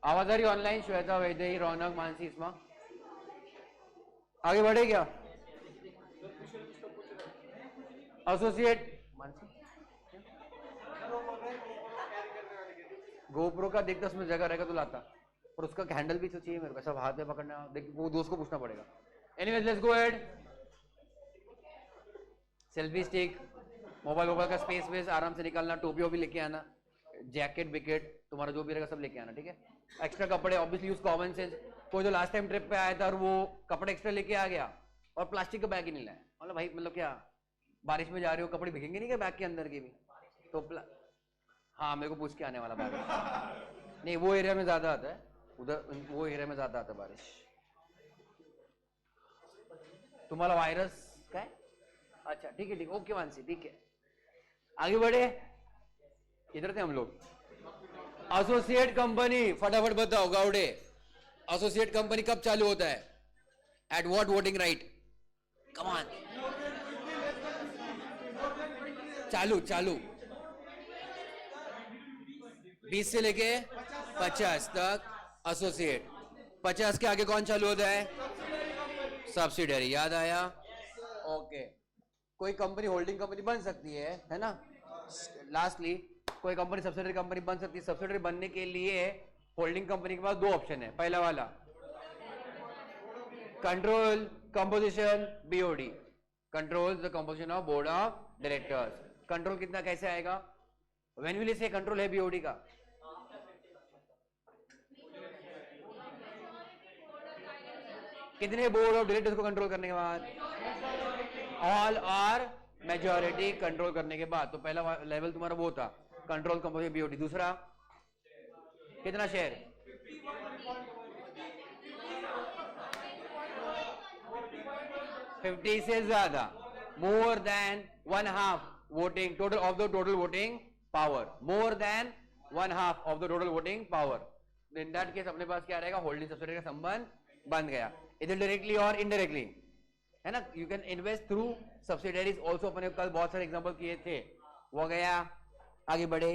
आवाज आ रही ऑनलाइन? श्वेता, वैदेही, रौनक, मानसी, इस्मा आगे बढ़े क्या? एसोसिएट गोप्रो का देखता उसमें जगह रहेगा तो लाता, और उसका हैंडल भी तो चाहिए मेरे को, सब हाथ में पकड़ना, देख वो दोस्त को पूछना पड़ेगा। Anyways let's go ahead. Selfie stick, mobile का स्पेस वेस आराम से निकालना, टोपी भी लेके आना, जैकेट विकेट तुम्हारा जो भी रहेगा सब लेके आना, ठीक है। एक्स्ट्रा कपड़े ऑब्वियसली यूज कॉमन सेंस। कोई जो लास्ट टाइम ट्रिप पे आया था और वो कपड़े एक्स्ट्रा लेके आ गया और प्लास्टिक का बैग ही नहीं लाया, मतलब भाई मतलब क्या बारिश में जा रहे हो, कपड़े भीगेंगे नहीं क्या बैग के अंदर के भी? तो हाँ मेरे को पूछ के आने वाला बारिश नहीं, वो एरिया में ज्यादा आता है, उधर वो एरिया में ज्यादा आता है बारिश। तुम्हारा वायरस का है? अच्छा ठीक है ठीक, ओके मानसी ठीक है, आगे बढ़े। इधर थे हम लोग। एसोसिएट कंपनी, फटाफट बताओ गाउडे, एसोसिएट कंपनी कब चालू होता है? At what voting right? Come on, चालू चालू 20 से लेके 50 तक एसोसिएट। 50 के आगे कौन चालू होता है? सब्सिडरी, याद आया? ओके, कोई कंपनी होल्डिंग कंपनी बन सकती है ना। लास्टली कोई कंपनी सब्सिडरी कंपनी बन सकती है। सब्सिडरी बनने के लिए होल्डिंग कंपनी के पास दो ऑप्शन है। पहला वाला control composition BOD, control the composition of board of directors. Control कितना कैसे आएगा? व्हेन विल से कंट्रोल है बीओडी का? कितने बोर्ड ऑफ डायरेक्टर्स को कंट्रोल करने के बाद? ऑल आर मेजॉरिटी कंट्रोल करने के बाद। तो पहला लेवल तुम्हारा वो था कंट्रोल कंपोजिशन बीओडी। दूसरा कितना शेयर? 50 से ज्यादा, more than 1/2 voting total of the total voting power, more than 1/2 of the total voting power. In that case अपने पास क्या रहेगा? होल्डिंग सब्सिडरी का संबंध बन गया, इधर डायरेक्टली और इनडायरेक्टली, है ना। You can invest through subsidiaries also. अपने कल बहुत सारे एग्जांपल किए थे, वो गया। आगे बढ़े।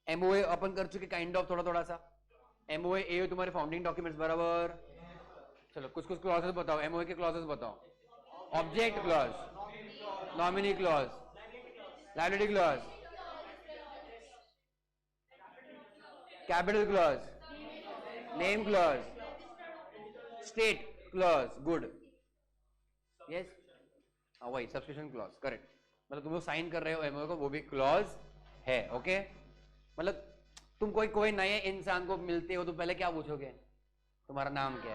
एमओए अपन कर चुके काइंड ऑफ, थोड़ा थोड़ा सा। एमओए ए तुम्हारे फाउंडिंग डॉक्यूमेंट्स बराबर। चलो कुछ कुछ क्लॉजेस बताओ, एमओए के क्लॉजेस बताओ। Object clause, nominee clause, liability clause, capital clause, name clause, state clause, good, yes, हाँ वही सब्सक्रिप्शन क्लॉज, करेक्ट। मतलब तुम लोग साइन कर रहे हो एमओए को, वो भी क्लॉज है, ओके। मतलब तुम कोई नए इंसान को मिलते हो तो पहले क्या पूछोगे? तुम्हारा नाम क्या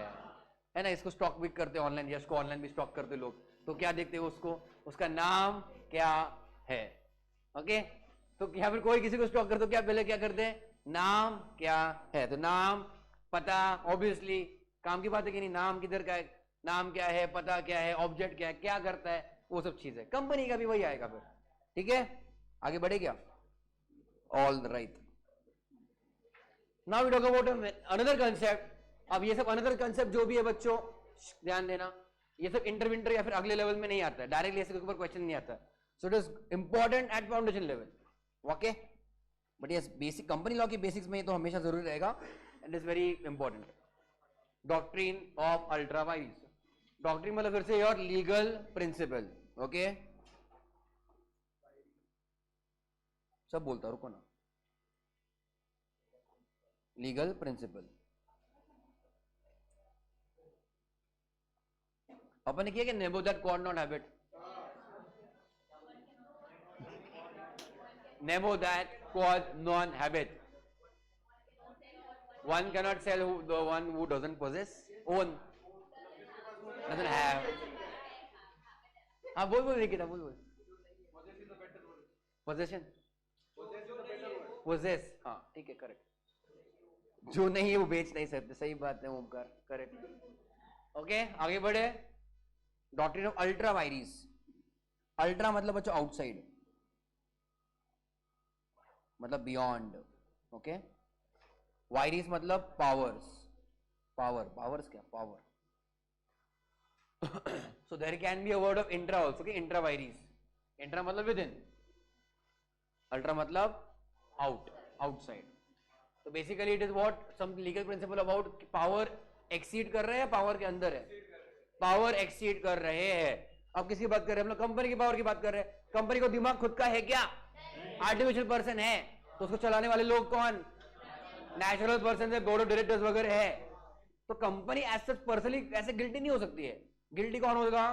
है ना। इसको स्टॉक भी करते हैं ऑनलाइन, या इसको ऑनलाइन भी स्टॉक करते लोग, तो क्या देखते हो उसको? उसका नाम क्या है, ओके। तो यहाँ पर कोई किसी को स्टॉक करते हो, क्या पहले क्या करते हैं? नाम क्या है। तो नाम पता, ऑब्वियसली काम की बात है कि नहीं, नाम किधर का है, नाम क्या है, पता क्या है, ऑब्जेक्ट क्या है, क्या करता है, वो सब चीज है। कंपनी का भी वही आएगा फिर, ठीक है। आगे बढ़े क्या? All right, now we talk about another concept. अब ये सब अनदर कंसेप्ट जो भी है बच्चों, ध्यान देना, ये सब इंटरविंटर या फिर अगले लेवल में नहीं आता है, डायरेक्टली ऐसे ऊपर क्वेश्चन नहीं आता। सो it is important at foundation level, okay. But yes, basic company law की बेसिक्स में तो हमेशा जरूरी रहेगा, and is very important. Doctrine of ultra wise, doctrine मतलब फिर से योर लीगल प्रिंसिपल, ओके। सब बोलता रुको ना, लीगल प्रिंसिपल अपन ने किया कि नेबो दैट कॉड नॉट हैबिट, नेबो दैट कॉड नॉन हैबिट। One cannot sell the one who doesn't possess, own, doesn't have. हाँ बोल निकिता बोल। possession, possess, हाँ ठीक है, करेक्ट। जो नहीं है वो बेच नहीं सकते, सही बात है ओमकार, करेक्ट, ओके। आगे बढ़े। Doctrine of ultra vires. Ultra मतलब बच्चों आउटसाइड, मतलब बियॉन्ड, ओके। वायरीज मतलब पावर्स, पावर्स क्या? Power. So there can be a word of intra also, कि इंट्रा वायरीज। इंट्रा मतलब विद इन, अल्ट्रा मतलब आउट, आउटसाइड। तो basically it is what some legal principle about power exceed कर रहे हैं, power के अंदर है, पावर एक्सीड कर रहे हैं। अब किसकी बात कर रहे हैं हम लोग? कंपनी की पावर की बात कर रहे हैं। कंपनी को दिमाग खुद का है क्या? आर्टिफिशियल पर्सन है, तो उसको चलाने वाले लोग कौन? नेचुरल पर्सन है, बोर्ड ऑफ डायरेक्टर्स वगैरह है। तो कंपनी एज सच पर्सनली ऐसे गिल्टी नहीं हो सकती है। गिल्टी कौन होगा?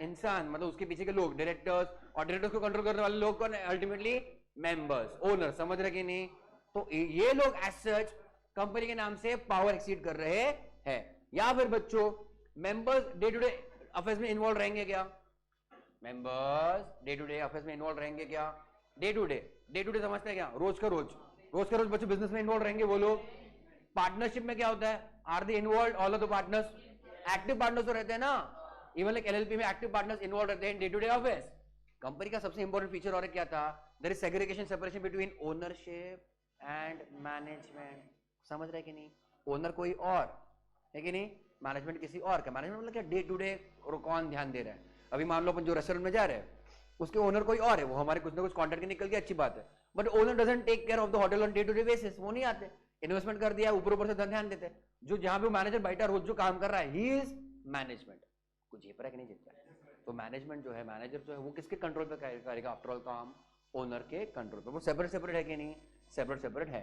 इंसान, मतलब उसके पीछे के लोग, डायरेक्टर्स, और डायरेक्टर्स को कंट्रोल करने वाले लोग कौन? Ultimately members, owner. समझ रहे कि नहीं? तो ये लोग एज सच कंपनी के नाम से पावर एक्सीड कर रहे हैं। या फिर बच्चों members day to day affairs में इन्वॉल्व रहेंगे क्या? Members day to day affairs में इन्वॉल्व रहेंगे क्या? डे टू डे समझते हैं क्या? रोज का रोज बच्चों बिजनेस में इन्वॉल्व रहेंगे वो लोग। पार्टनरशिप में क्या होता है? Are they involve all of the partners? Active partners तो रहते हैं ना, इवन लाइक एलएलपी में एक्टिव पार्टनर्स इन्वॉल्व रहते हैं day to day affairs. Company का सबसे इंपॉर्टेंट फीचर और क्या था? There is segregation, separation between ownership and management. समझ रहे कि नहीं? ओनर कोई और है कि नहीं, मैनेजमेंट किसी और का। मैनेजमेंट मतलब क्या? डे टू डे कौन ध्यान दे रहा है। अभी मान लो अपन जो रेस्टोरेंट में जा रहे हैं उसके ओनर कोई और है, वो हमारे कुछ ना कुछ कॉन्ट्रैक्ट निकल गया, अच्छी बात है, but owner doesn't take care of the hotel on day to day basis. वो नहीं आते, इन्वेस्टमेंट कर दिया, ऊपर ऊपर से ध्यान देते। जो जहां पे मैनेजर बैठा रोज जो काम कर रहा है, ही इज मैनेजमेंट। कुछ झेप रहा है कि नहीं झेप रहा है? तो मैनेजमेंट जो है, मैनेजर जो है, वो किसके कंट्रोल पे करेगा? आफ्टर ऑल काम ओनर के कंट्रोल पे। वो सेपरेट सेपरेट है कि नहीं? सेपरेट सेपरेट है।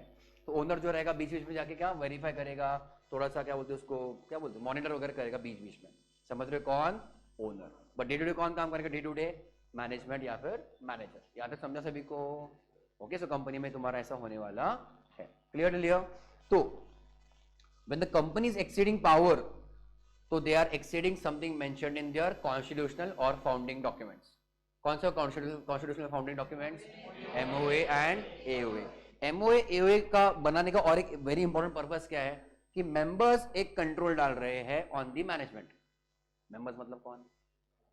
तो ओनर जो रहेगा बीच बीच में जाके क्या वेरीफाई करेगा, थोड़ा सा क्या बोलते हैं उसको, क्या बोलते हैं, मॉनिटर वगैरह करेगा बीच बीच में। समझ रहे कौन? Owner. But day to day कौन काम करेगा? डे टू डे मैनेजमेंट या फिर मैनेजर। यहाँ तक समझा सभी को? ओके, सो कंपनी में तुम्हारा ऐसा होने वाला है। क्लियर? तो when the company is exceeding power, तो they are exceeding something mentioned in their constitutional or founding documents. कौन सा constitutional founding documents? MOA and AOA. MOA AOA का बनाने का और एक वेरी इंपॉर्टेंट पर्पस क्या है कि मेंबर्स एक कंट्रोल डाल रहे हैं ऑन दी मैनेजमेंट। मेंबर्स मतलब कौन?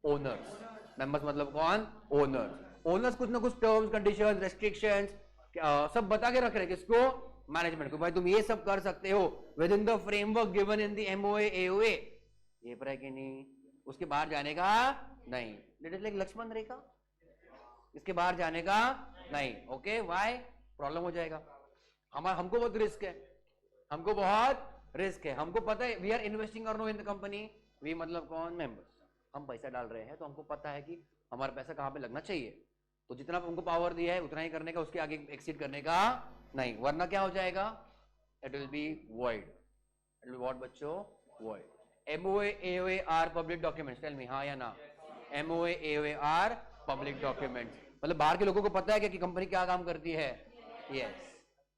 ओनर्स। मेंबर्स मतलब कौन? ओनर्स। ओनर्स कुछ ना कुछ टर्म्स, कंडीशंस, रेस्ट्रिक्शंस सब बता के रख रहे हैं किसको? मैनेजमेंट को। भाई तुम ये सब कर सकते हो with in the framework given in the MOA AOA. ये पर है कि नहीं? उसके बाहर जाने का नहीं। इट इज लाइक लक्ष्मण रेखा, इसके बाहर जाने का नहीं। Okay, why? प्रॉब्लम हो जाएगा। हमको बहुत रिस्क है, हमको बहुत रिस्क है। हमको पता है वी आर इन्वेस्टिंग और no in the company. We मतलब कौन? मेंबर्स। हम पैसा डाल रहे हैं तो हमको पता है कि हमारा पैसा कहां पे लगना चाहिए। तो जितना हमको पावर दिया है उतना ही करने का, उसके आगे एक्सीड करने का नहीं, वरना क्या हो जाएगा? It will be void. It will what बच्चों? Void. MOA AOA are public documents. Tell me हाँ या ना? MOA AOA are public documents. मतलब बाहर के लोगों को पता है कि कंपनी क्या काम करती है। यस।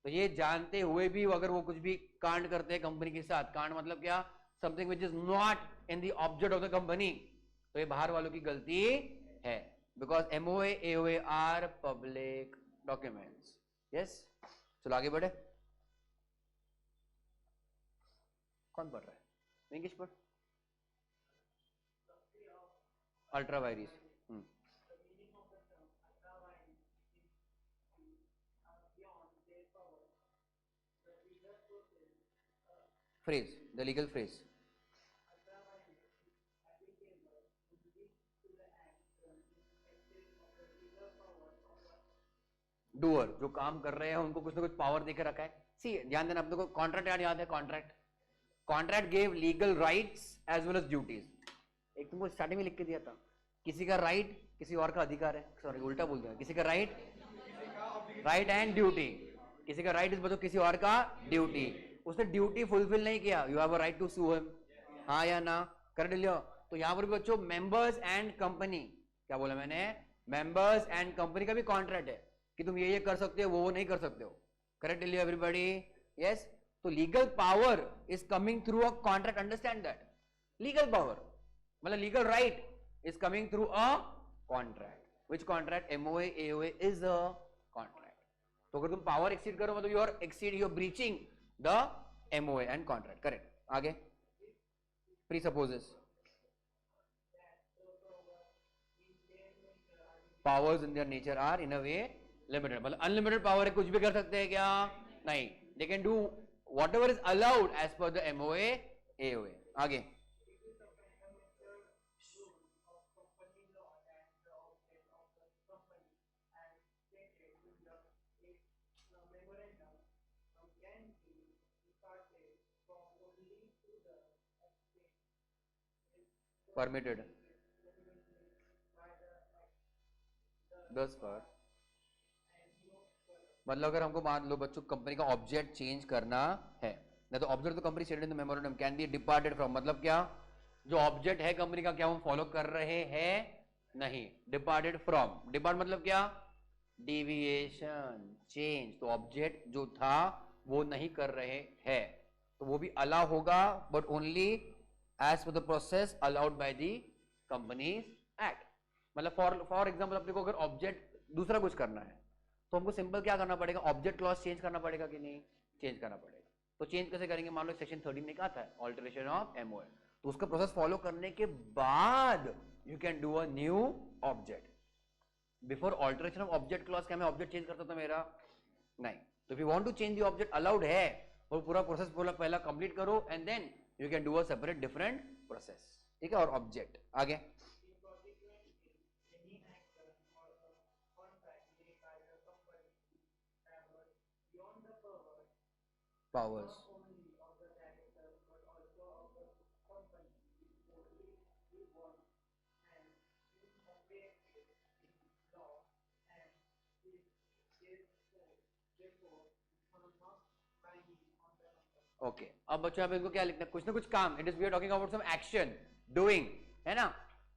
तो ये जानते हुए भी अगर वो कुछ भी कांड करते हैं कंपनी के साथ, कांड मतलब क्या? Something which is not in the object of the company, तो ये बाहर वालों की गलती है। Because MOA AOA are public documents. Yes. चलो आगे बढ़े। कौन पढ़ रहा है? इंग्लिश पढ़। Ultra vires. phrase, the legal phrase. Doer, जो काम कर रहे हैं उनको कुछ ना कुछ पावर देकर रखा है। सी ध्यान देना, अपने को कॉन्ट्रैक्ट याद है? Contract gave legal rights as well as duties. एक तुमको स्टार्टिंग में लिख के दिया था, किसी का राइट किसी और का अधिकार है। सॉरी उल्टा बोल दिया, किसी का राइट एंड ड्यूटी। किसी का राइट इज बच्चों किसी और का ड्यूटी। उसने ड्यूटी फुलफिल नहीं किया, you have a right to sue him. हाँ या ना? कर लियो। तो यहां पर भी बच्चों मेंबर्स एंड कंपनी, क्या बोला मैंने? मेंबर्स एंड कंपनी का भी कॉन्ट्रैक्ट है कि तुम ये कर सकते हो, वो नहीं कर सकते हो। करेक्ट लियो एवरीबॉडी? यस। तो legal power is coming through a contract. Understand that? Legal power मतलब legal right is coming through a contract. Which contract? MOA AOA is a contract. तो अगर तुम पावर एक्सीड करो मतलब you are exceed, you are breaching the MOA and contract. Correct. आगे presupposes, powers in their nature are in a way limited. मतलब unlimited power है, कुछ भी कर सकते हैं क्या? नहीं। They can do whatever is allowed as per the MOA AOA. आगे परमिटेड 10 बार। मतलब अगर हमको मान लो बच्चों कंपनी का ऑब्जेक्ट चेंज करना है ना, तो ऑब्जेक्ट तो company stated in the memorandum can be departed from, मतलब क्या, जो ऑब्जेक्ट है कंपनी का क्या हम फॉलो कर रहे हैं, नहीं। डिपार्टेड फ्रॉम, डिपार्ट मतलब क्या, डिविएशन, चेंज। तो ऑब्जेक्ट जो था वो नहीं कर रहे हैं, तो वो भी अलाउ होगा, but only as per the process allowed by the companies act. मतलब फॉर एग्जांपल अपने को अगर ऑब्जेक्ट दूसरा कुछ करना है तो हमको सिंपल क्या करना पड़ेगा, ऑब्जेक्ट क्लॉज चेंज करना पड़ेगा कि नहीं, चेंज करना पड़ेगा। तो चेंज कैसे करेंगे, मान लो सेक्शन 13 में क्या था, ऑल्टरेशन ऑफ एमओए, तो उसका प्रोसेस फॉलो करने के बाद you can do a new object. Before alteration of object clause क्या मैं ऑब्जेक्ट चेंज करता था मेरा, नहीं। तो if you want to change the object allowed है, और पूरा प्रोसेस पहला कंप्लीट करो and then you can do a separate different process, ठीक है। और ऑब्जेक्ट आगे पावर्स, ओके। अब बच्चों यहाँ पे इनको क्या लिखना है, कुछ ना कुछ काम, it is we are talking about some action, doing, है ना,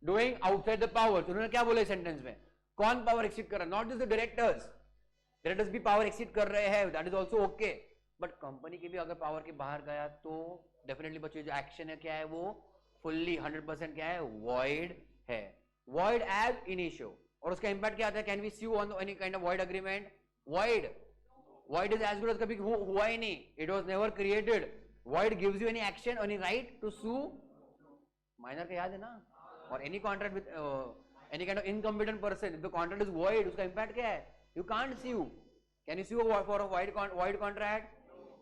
डूइंग आउटसाइड द पावर। उन्होंने क्या बोला इस सेंटेंस में, कौन पावर एक्सीड कर रहा है, not just the directors, directors भी पावर एक्सीड कर रहे हैं, that is also okay, but company की भी अगर पावर के बाहर गया तो डेफिनेटली बच्चों जो एक्शन है क्या है, वो फुल्ली 100% क्या है, वॉइड है, वॉइड एज इनिशियो। और उसका इंपैक्ट क्या आता है, can we sue on any kind of void agreement, void, void is as good as कभी हुआ ही नहीं, it was never created, void gives you any action, any right to sue, minor का याद है ना, और any contract with any kind of incompetent person, if the contract is void, उसका impact क्या है, you can't sue, can you sue for a void contract,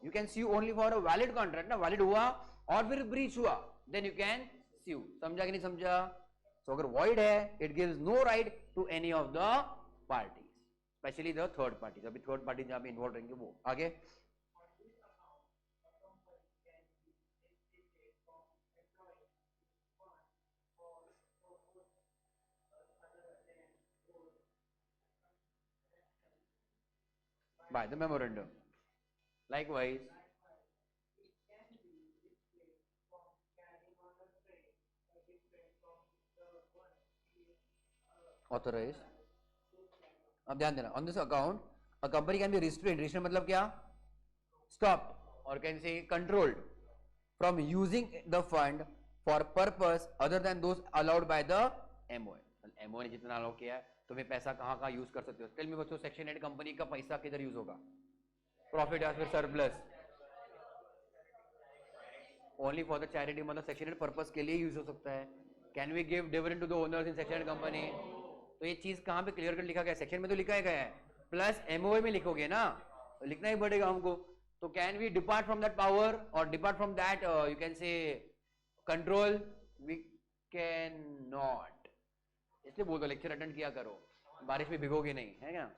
you can sue only for a valid contract ना, valid हुआ और फिर breach हुआ, then you can sue, समझा कि नहीं समझा। तो अगर void है, it gives no right to any of the parties, specially the third party, अभी थर्ड पार्टी जहां पे इन्वॉल्व रहेंगे वो। आगे by the memorandum, likewise authorise. अब ध्यान देना, on this account a company can be restrained, restrain मतलब क्या, स्टॉप, और कैन से controlled from using the fund for purpose other than those allowed by the MOA. MOA ने जितना allow किया है तुम्हें पैसा कहां कहां यूज कर सकते हो। टेल मी बच्चों, सेक्शन 8 कंपनी का पैसा किधर यूज होगा, प्रॉफिट या फिर surplus, only for the charity, मतलब सेक्शन 8 पर्पस के लिए यूज हो सकता है। Can we give dividend to the owners in section 8 company, तो ये चीज कहां पे क्लियर कट लिखा गया है, सेक्शन में तो लिखा गया है, प्लस एमओए में लिखोगे ना, तो लिखना ही पड़ेगा हमको। तो can we depart from that power और depart from that you can say control, we cannot नॉट। इसलिए बोल दो लेक्चर अटेंड किया करो, बारिश में भिगोगे नहीं, है क्या।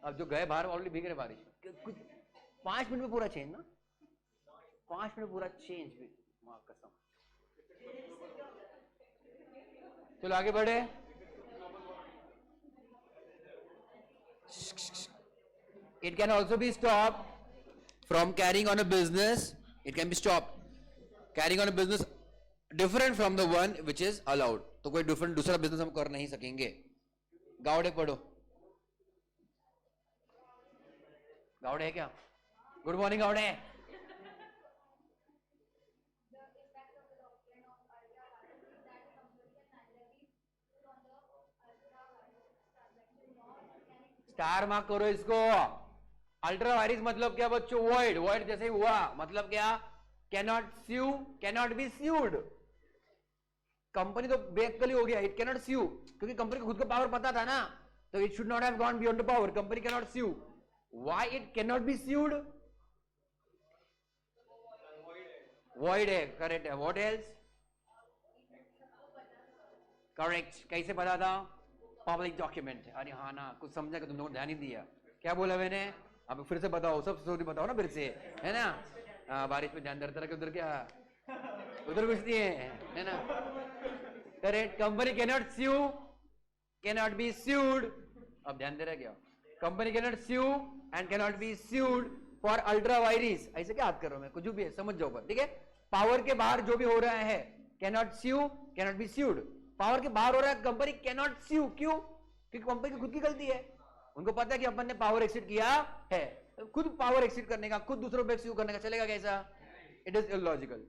अब जो गए बाहर ऑलरेडी भीग रहे बारिश, कुछ 5 मिनट में पूरा चेंज ना, 5 मिनट पूरा चेंज भी, मां कसम। चलो आगे बढ़े। It can also be stopped from carrying on a business. It can be stopped carrying on a business different from the one which is allowed. तो कोई different दूसरा business हम कर नहीं सकेंगे। गावड़े पढ़ो, गावड़े है क्या, good morning Gawde. Star mark करो इसको। अल्ट्रा वायरिस मतलब क्या बच्चों, वॉइड, वॉइड जैसे हुआ मतलब क्या, can not sue, can not be sued. Company तो बेअक्कली हो गया, इट कैन नॉट स्यू, क्योंकि कंपनी को खुद का पावर पता था ना, तो it should not have gone beyond the power, company can not sue. Why it can not be sued, void है, करेक्ट है। व्हाट एल्स, करेक्ट, कैसे पता था, पब्लिक डॉक्यूमेंट। अरे हाँ ना, कुछ समझा कि तुम लोगों ने ध्यान ही दिया, क्या बोला मैंने, अब फिर से बताओ, सब स्टोरी बताओ ना फिर से, है ना। बारिश में ध्यान दे रहा था, उधर क्या, उधर कुछ नहीं है ना। Correct. Company cannot sue, cannot be sued. अब ध्यान दे रहा क्या? Company cannot sue and cannot be sued for ultra vires. ऐसे क्या बात कर रहा हूं मैं, कुछ भी है समझ जाओ पर, ठीक है. पावर के बाहर जो भी हो रहा है cannot sue, cannot be sued. Power के बाहर हो रहा है, कंपनी कैनॉट स्यू. क्यों? क्योंकि कंपनी की खुद की गलती है. उनको पता है कि अपन ने पावर एक्सीड किया है. खुद पावर एक्सीड करने का, खुद दूसरों पे स्यू करने का चलेगा कैसा? It is illogical.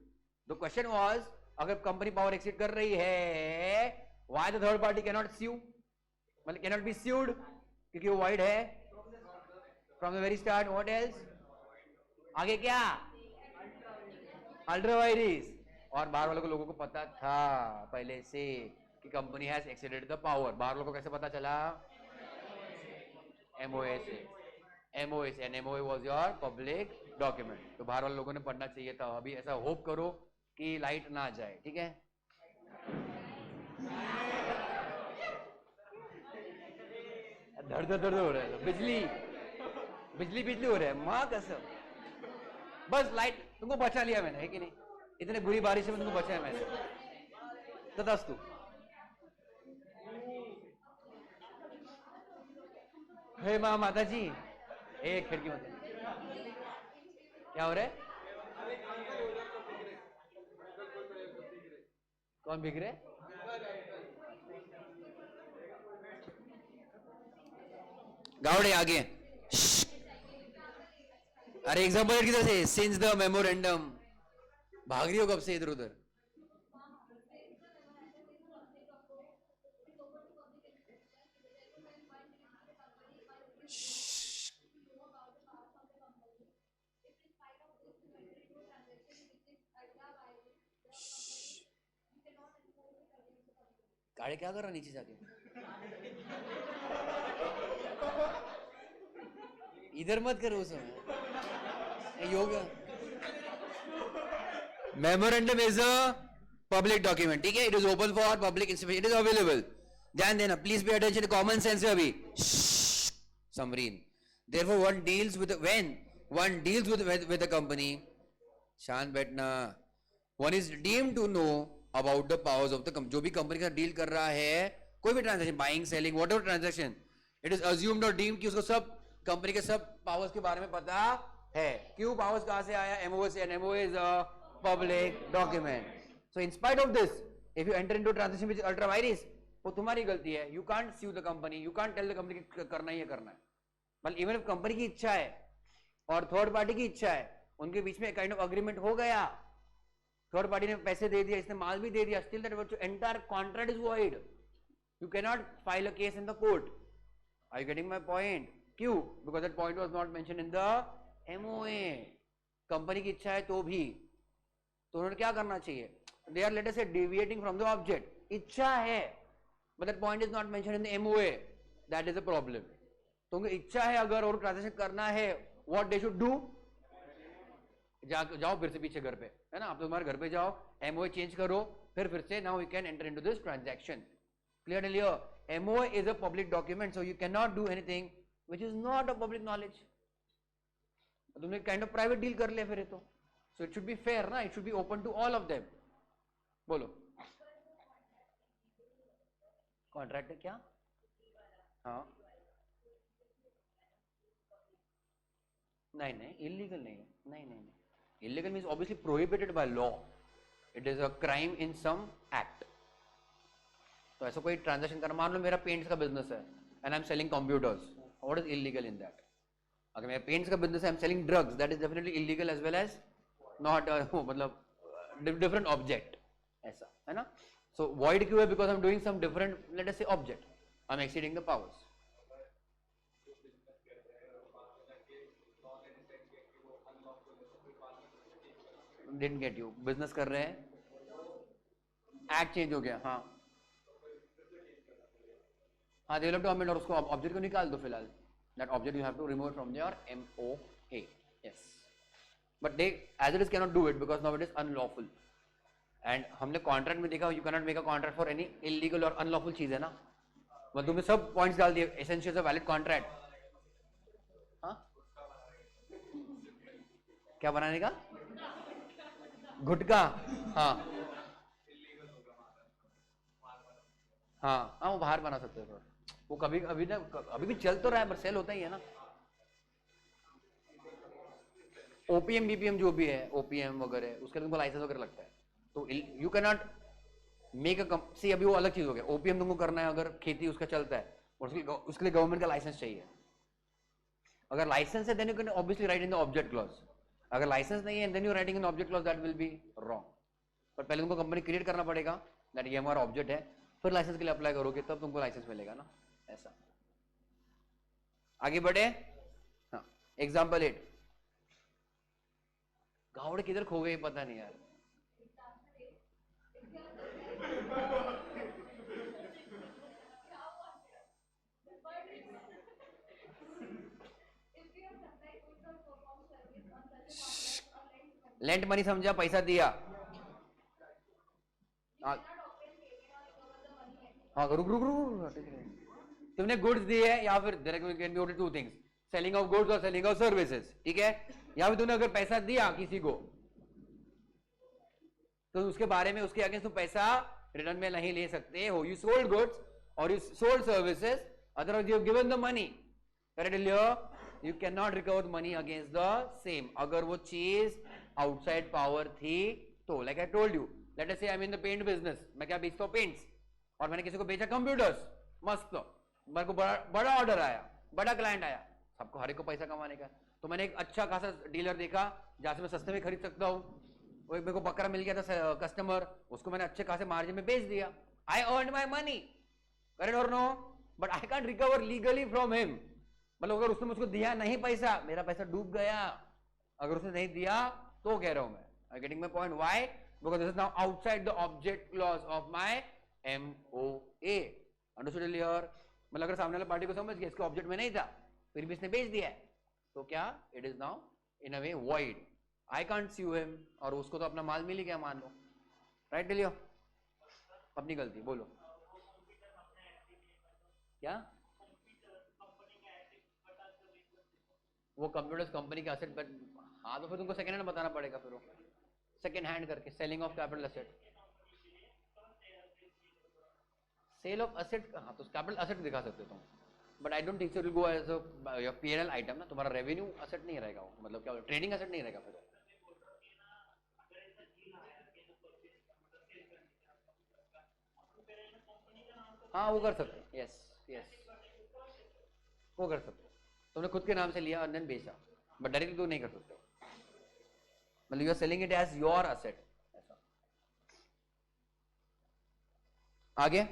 The question was, अगर कंपनी पावर एक्सीड कर रही है, why the third party cannot sue, मतलब कैनॉट बी स्यूड, क्योंकि वो वाइड है from the very start. What else? आगे क्या? Ultra vires. और बाहर वाले को, लोगों को पता था पहले से कि company has exceeded the power. बाहर लोगों को कैसे पता चला? एमओए से. एमओए से. And MOA was your public document. तो बाहर वाले लोगों ने पढ़ना चाहिए था. अभी ऐसा होप करो कि लाइट ना जाए, ठीक है. धड़ धड़ धड़ हो रहा है, बिजली बिजली बिजली हो रहा है. माँ कसम, बस लाइट तुमको बचा लिया मैंने, है कि नहीं? इतने बुरी बारिश में तुमको बचाया मैंने. तथास्तु. हे माँ माता जी, एक खिड़की मत. क्या हो रहा है? कौन बिक रहे? गावड़े आगे. अरे एग्जाम्पल किधर से? Since the memorandum. भाग रही हो कब से इधर उधर? गाड़ी क्या कर रहा नीचे जाके? इधर मत करो उस योग. Memorandum is a public document, ठीक है. It is open for public inspection. It is available. ध्यान देना please. Pay attention. Common sense है अभी. Samreen. Therefore one deals with when one deals with a company. शांत बैठना. One is deemed to know about the powers of the company. जो भी company का deal कर रहा है, कोई भी transaction, buying selling what ever transaction, it is assumed और डीम्ड कि उसको सब कंपनी के सब पावर्स के बारे में पता है. क्यों? पावर्स कहां से आया? एमओए से. And MOA is a public document. So in spite of this, if you enter into transaction with ultra vires, वो तुम्हारी गलती है. You can't sue the company. You can't tell the company करना ही है करना है. मतलब इवन इफ कंपनी की इच्छा है और थर्ड पार्टी की इच्छा है, उनके बीच में काइंड ऑफ अग्रीमेंट हो गया, थर्ड पार्टी ने पैसे दे दिया, इसने माल भी दे दिया, still that entire contract is void. You can not file a case in the court. Are you getting my point? क्यों? Because that point was not mentioned in the MOA. Company की इच्छा है तो भी, तो उन्होंने क्या करना चाहिए? दे आर लेट अस से डेविएटिंग फ्रॉम द ऑब्जेक्ट. इच्छा है but that point is not mentioned in the MOA. That is a problem. तो उनको इच्छा है अगर और ट्रांजेक्शन करना है, व्हाट दे शुड डू? जाओ फिर से पीछे घर पे, है ना. आप तुम्हारे घर पे जाओ, एमओए चेंज करो, फिर से now you can enter into this transaction. Clear Leo? MOA is a public document, so you can not do anything which is not a public knowledge. तुमने काइंड ऑफ प्राइवेट डील कर लिया फिर तो. So it should be fair ना. It should be open to all of them. बोलो. Contract क्या? हाँ. नहीं नहीं, इलीगल नहीं है. नहीं नहीं नहीं. Illegal means obviously prohibited by law. It is a crime in some act. तो ऐसा कोई ट्रांजैक्शन करना, मान लो मेरा पेंट्स का बिजनेस है and I am selling computers, what is illegal in that? अगर मेरा पेंट्स का बिजनेस है, I am selling drugs, that is definitely illegal as well as not, मतलब डिफरेंट ऑब्जेक्ट, ऐसा है ना. सो वॉइड क्यों है? Because I am doing some different, let us say object, I am exceeding the powers. Didn't get you. Business कर रहे हैं, act change हो गया. हाँ हाँ, दे हैव टू अमेंड, और उसको ऑब्जेक्ट को निकाल दो फिलहाल. That object you have to remove from your MOA. Yes, but they as it is can not do it because now it is unlawful. And हमने कॉन्ट्रैक्ट में देखा, you can not make a contract for any illegal और unlawful चीज, है ना. मतलब तुमने सब पॉइंट्स डाल दिए. Essentials of valid contract. हाँ, क्या बनाने का? गुटका. हाँ हाँ हाँ, वो बाहर बना सकते हो थोड़ा, वो कभी अभी ना अभी भी चल तो रहा है पर सेल होता ही है ना। ओपीएम बीपीएम जो भी है, ओपीएम वगैरह, उसके लिए तुमको लाइसेंस वगैरह लगता है, तो you can not make a see, अभी वो अलग चीज हो गया। ओपीएम तुमको करना है अगर खेती उसका चलता है, और उसके लिए गवर्नमेंट का लाइसेंस चाहिए। अगर लाइसेंस है then you can obviously write in the object clause. अगर लाइसेंस नहीं है then you writing in object clause, that will be wrong. पर पहले तुमको कंपनी क्रिएट करना पड़ेगा, दैट ये हमारा ऑब्जेक्ट है, फिर लाइसेंस के लिए अप्लाई करोगे तब तुमको लाइसेंस मिलेगा ना, ऐसा। आगे बढ़े। हाँ, एग्जाम्पल 8। गावड़े किधर खो गए पता नहीं यार। लेंट मनी समझा, पैसा दिया। हाँ रुक रुक रुक, तुमने गुड्स दिए है या फिर there can be only two things, selling of goods और सेलिंग ऑफ सर्विसेज, ठीक है। या फिर तुमने अगर पैसा दिया किसी को तो उसके बारे में, उसके अगेंस्ट तुम पैसा रिटर्न में नहीं ले सकते हो। यू सोल्ड गुड्स और you sold services, otherwise you have given the money, correct, you can not recover money against the same. अगर वो चीज आउटसाइड पावर थी तो, like I told you, let us say I am in the paint business, मैं क्या बेचता हूं, paints, और मैंने किसी को बेचा कंप्यूटर्स, मस्त, मेरे को बड़ा ऑर्डर आया, बड़ा क्लाइंट आया, सबको हर एक को पैसा कमाने का, तो मैंने एक अच्छा खासा डीलर देखा जहां से मैं सस्ते में खरीद सकता हूं, वो मेरे को बकरा मिल गया था कस्टमर, उसको मैंने अच्छे खासे मार्जिन में बेच दिया, I earn my money, correct और no, but I can't recover legally from him. मतलब अगर उसने मुझको दिया नहीं पैसा, मेरा पैसा डूब गया, अगर उसने नहीं दिया तो कह रहा हूं मैं, I getting my point, why, because this is now outside the object clause of my MOA, understood clear. मतलब अगर सामने वाला पार्टी को समझ गया इसके ऑब्जेक्ट में नहीं था, फिर भी इसने बेच दिया है, तो क्या it is now in a way void, I can't sue him, और उसको तो अपना माल मिल ही गया मान लो, राइट लियो, अपनी गलती, बोलो क्या, वो कंप्यूटर्स कंपनी का एसेट, बट हाँ तो फिर तुमको सेकंड हैंड बताना पड़ेगा, फिर वो सेकंड हैंड करके, selling of capital asset, sale of asset, हाँ तो कैपिटल एसेट दिखा सकते हो तुम, but I don't think so it will go as your P&L item ना, तुम्हारा रेवेन्यू एसेट नहीं रहेगा वो, मतलब क्या ट्रेडिंग एसेट नहीं रहेगा फिर। हाँ वो कर सकते हो, यस यस, वो कर सकते हो, तुमने खुद के नाम से लिया और देन बेचा, बट डायरेक्टली तो नहीं कर सकते, मतलब you are selling it as your asset, ऐसा। आगे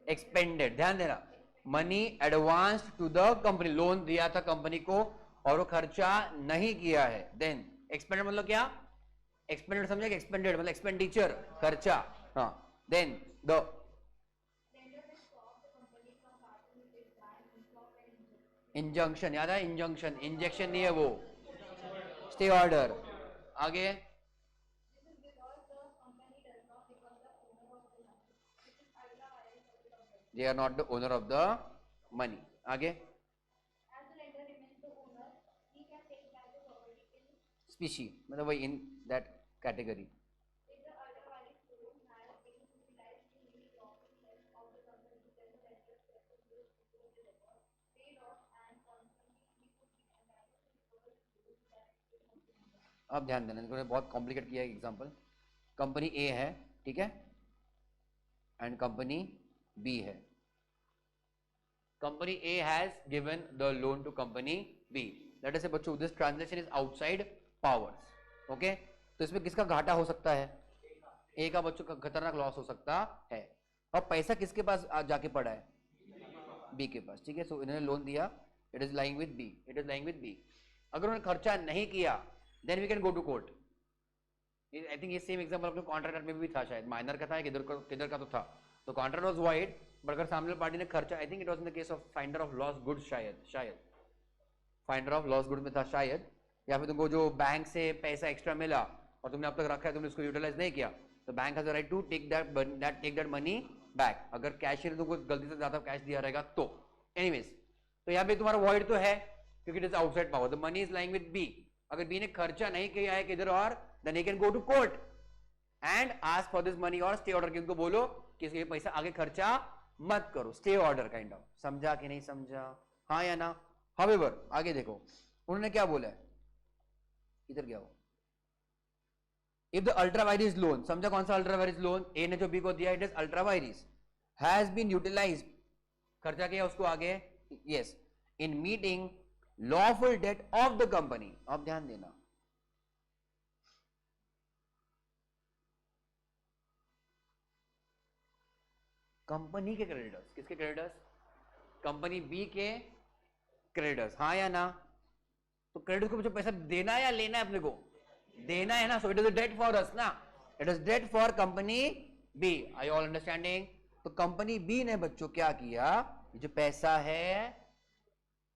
एक्सपेंडेड, ध्यान देना, money advance to the company, loan दिया था कंपनी को और वो खर्चा नहीं किया है, देन एक्सपेंडेड मतलब क्या, एक्सपेंडेड समझे, एक्सपेंडेड मतलब एक्सपेंडिचर, खर्चा, हाँ, देन द इंजंक्शन, याद है इंजंक्शन, इंजेक्शन नहीं है वो, स्टे ऑर्डर। आगे they are not the owner of the money, आगे स्पीशी मतलब वही इन दैट कैटेगरी, अब ध्यान देना, इन्होंने बहुत कॉम्प्लिकेट किया है एग्जांपल, कंपनी ए है, ठीक है, एंड कंपनी बी है, company A has given the loan to company B, let us say बच्चों this transaction is outside powers, okay, तो इसमें किसका घाटा हो सकता है, ए का बच्चों का खतरनाक लॉस हो सकता है, और पैसा किसके पास जाके पड़ा है, बी के पास, ठीक है, सो इन्होंने लोन दिया, it is lying with B, it is lying with B, अगर उन्होंने खर्चा नहीं किया then we can go to court, I think ये सेम एग्जांपल अपने कॉन्ट्रैक्ट में भी था, शायद माइनर का था, किधर का तो था, तो कॉन्ट्रैक्ट वाज वाइड, बट अगर सामने पार्टी ने खर्चा, I think it was in the case of finder of loss goods, शायद फाइंडर ऑफ लॉस गुड्स में था शायद, या फिर तुमको जो बैंक से पैसा एक्स्ट्रा मिला और तुमने अब तक रखा है, तुमने उसको यूटिलाइज नहीं किया, तो bank has the right to take that money back, अगर कैशियर तुमको गलती से ज्यादा कैश दिया रहेगा तो, एनीवेज, तो यहाँ पे तुम्हारा वॉइड तो है क्योंकि it is outside power, the money is lying with B, अगर बी ने खर्चा नहीं किया है किधर और then he can go to court and ask for this money और स्टे ऑर्डर, उनको बोलो कि इसके पैसा आगे खर्चा मत करो, स्टे ऑर्डर काइंड ऑफ। समझा कि नहीं समझा, हाँ या ना? हाउएवर आगे देखो उन्होंने क्या बोला है, इधर क्या हो, इफ द अल्ट्रा वायरिस लोन, समझा कौन सा अल्ट्रा वायरिस लोन, ए ने जो बी को दिया, it is ultra vires, has been utilized, खर्चा किया उसको आगे, yes, in meeting lawful debt of the company. अब ध्यान देना, कंपनी के क्रेडिटर्स, किसके क्रेडिटर्स, कंपनी बी के क्रेडिटर्स, हाँ या ना? तो क्रेडिटर्स को मुझे पैसा देना है या लेना है, अपने को देना है ना, so it is a debt for us ना, it is debt for company B, I all understanding? तो कंपनी बी ने बच्चों क्या किया, जो पैसा है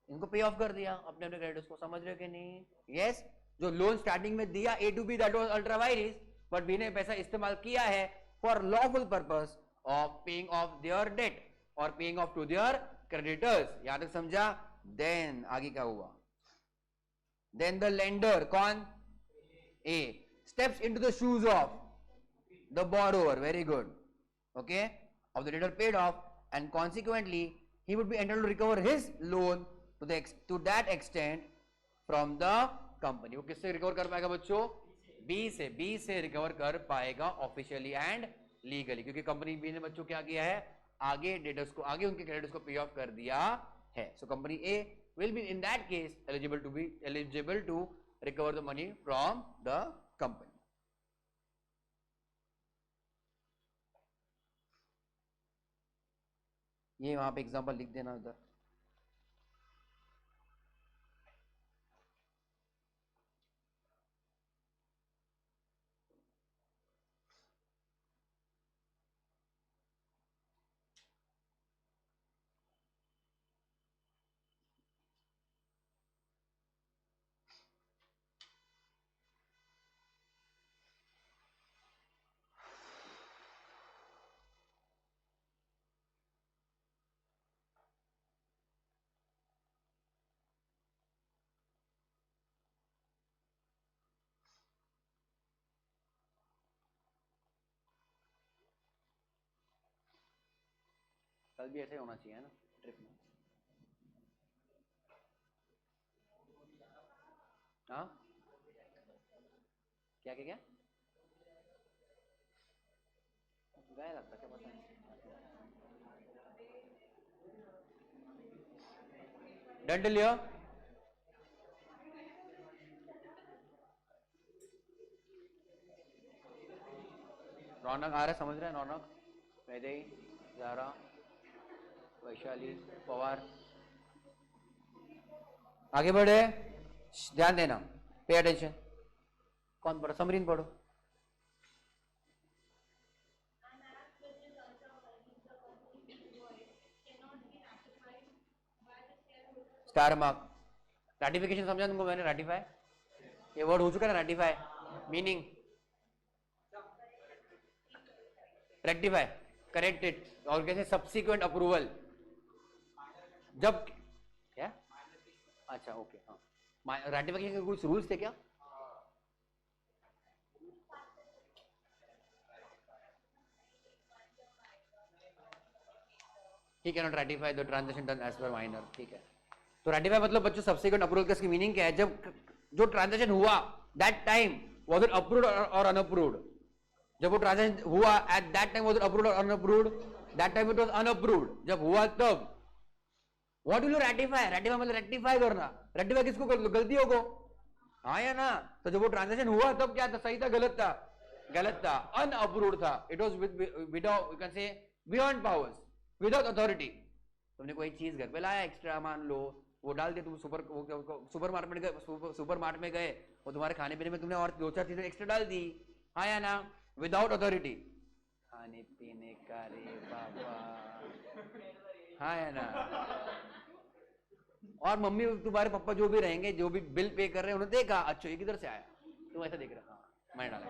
इनको पे ऑफ कर दिया अपने अपने क्रेडिटर्स को, समझ रहे हो कि नहीं? यस, जो लोन स्टार्टिंग में दिया A to B, that was ultra vires, but B ने पैसा इस्तेमाल किया है for lawful purpose of paying off their debt और paying off to their creditors, यहां तक समझा? देन आगे क्या हुआ, देन द लेंडर, कौन, A, steps into the shoes of the borrower, very good, okay, of the debtor paid off, and consequently he would be entitled to recover his loan to that extent from the company। वो किससे recover कर पाएगा बच्चों, B से recover कर पाएगा officially and legally, क्योंकि company B ने बच्चों क्या किया है, आगे डेटर्स को, आगे उनके क्रेडिटर्स को पे ऑफ कर दिया है। So company A will be in that case eligible to recover the money from the company. ये वहां पे एग्जांपल लिख देना उधर, कल भी ऐसे होना चाहिए ना ट्रिप में, हाँ क्या क्या क्या गया लगता, क्या पता, डंड लियो, रौनक आ रहा है, समझ रहे हैं, रौनक, वैदेही, जारा, वैशाली, पवार, आगे बढ़े, ध्यान देना, पे अटेंशन, कौन पढ़ो, समरीन पढ़ो, स्टार मार्क, रैटिफिकेशन समझा तुमको मैंने, रैटिफाई, ये वर्ड हो चुका है ना, रैटिफाई मीनिंग रेक्टिफाई, करेक्टेड, और कैसे सब्सिक्वेंट अप्रूवल, जब क्या, अच्छा ओके, हाँ, रैटिफिकेशन के कुछ रूल्स थे क्या, he can not ratify the transaction done as per minor, ठीक है। तो रैटिफाई मतलब बच्चों सब्सिक्वेंट अप्रूवल का इसकी मीनिंग क्या है, जब जो ट्रांजैक्शन हुआ that time was it approved और अनअप्रूव्ड, जब वो ट्रांजैक्शन हुआ at that time was it approved और unapproved, that time it was unapproved, जब हुआ तब। What will you ratify, ratify मतलब रेक्टिफाई करना, रेक्टिफाई किसको, गलतियों को, हाँ या ना? तो जब वो ट्रांजैक्शन हुआ तब क्या था, सही था गलत था, गलत था, अनअप्रूव्ड था, it was without, you can से बियॉन्ड पावर्स, विदाउट अथॉरिटी। तुमने कोई चीज घर पे लाया एक्स्ट्रा, मान लो वो डाल दिया, तुम सुपर मार्केट में गए, वो तुम्हारे खाने पीने में तुमने और 2-4 चीजें एक्स्ट्रा डाल दी, हाँ या ना? विदाउट अथॉरिटी, खाने पीने का रे बाबा, हाँ या ना? और मम्मी तुम्हारे पापा जो भी रहेंगे, जो भी बिल पे कर रहे हैं, उन्होंने देखा, अच्छा ये किधर से आया, तुम ऐसा देख रहे, हाँ मैंने डाला,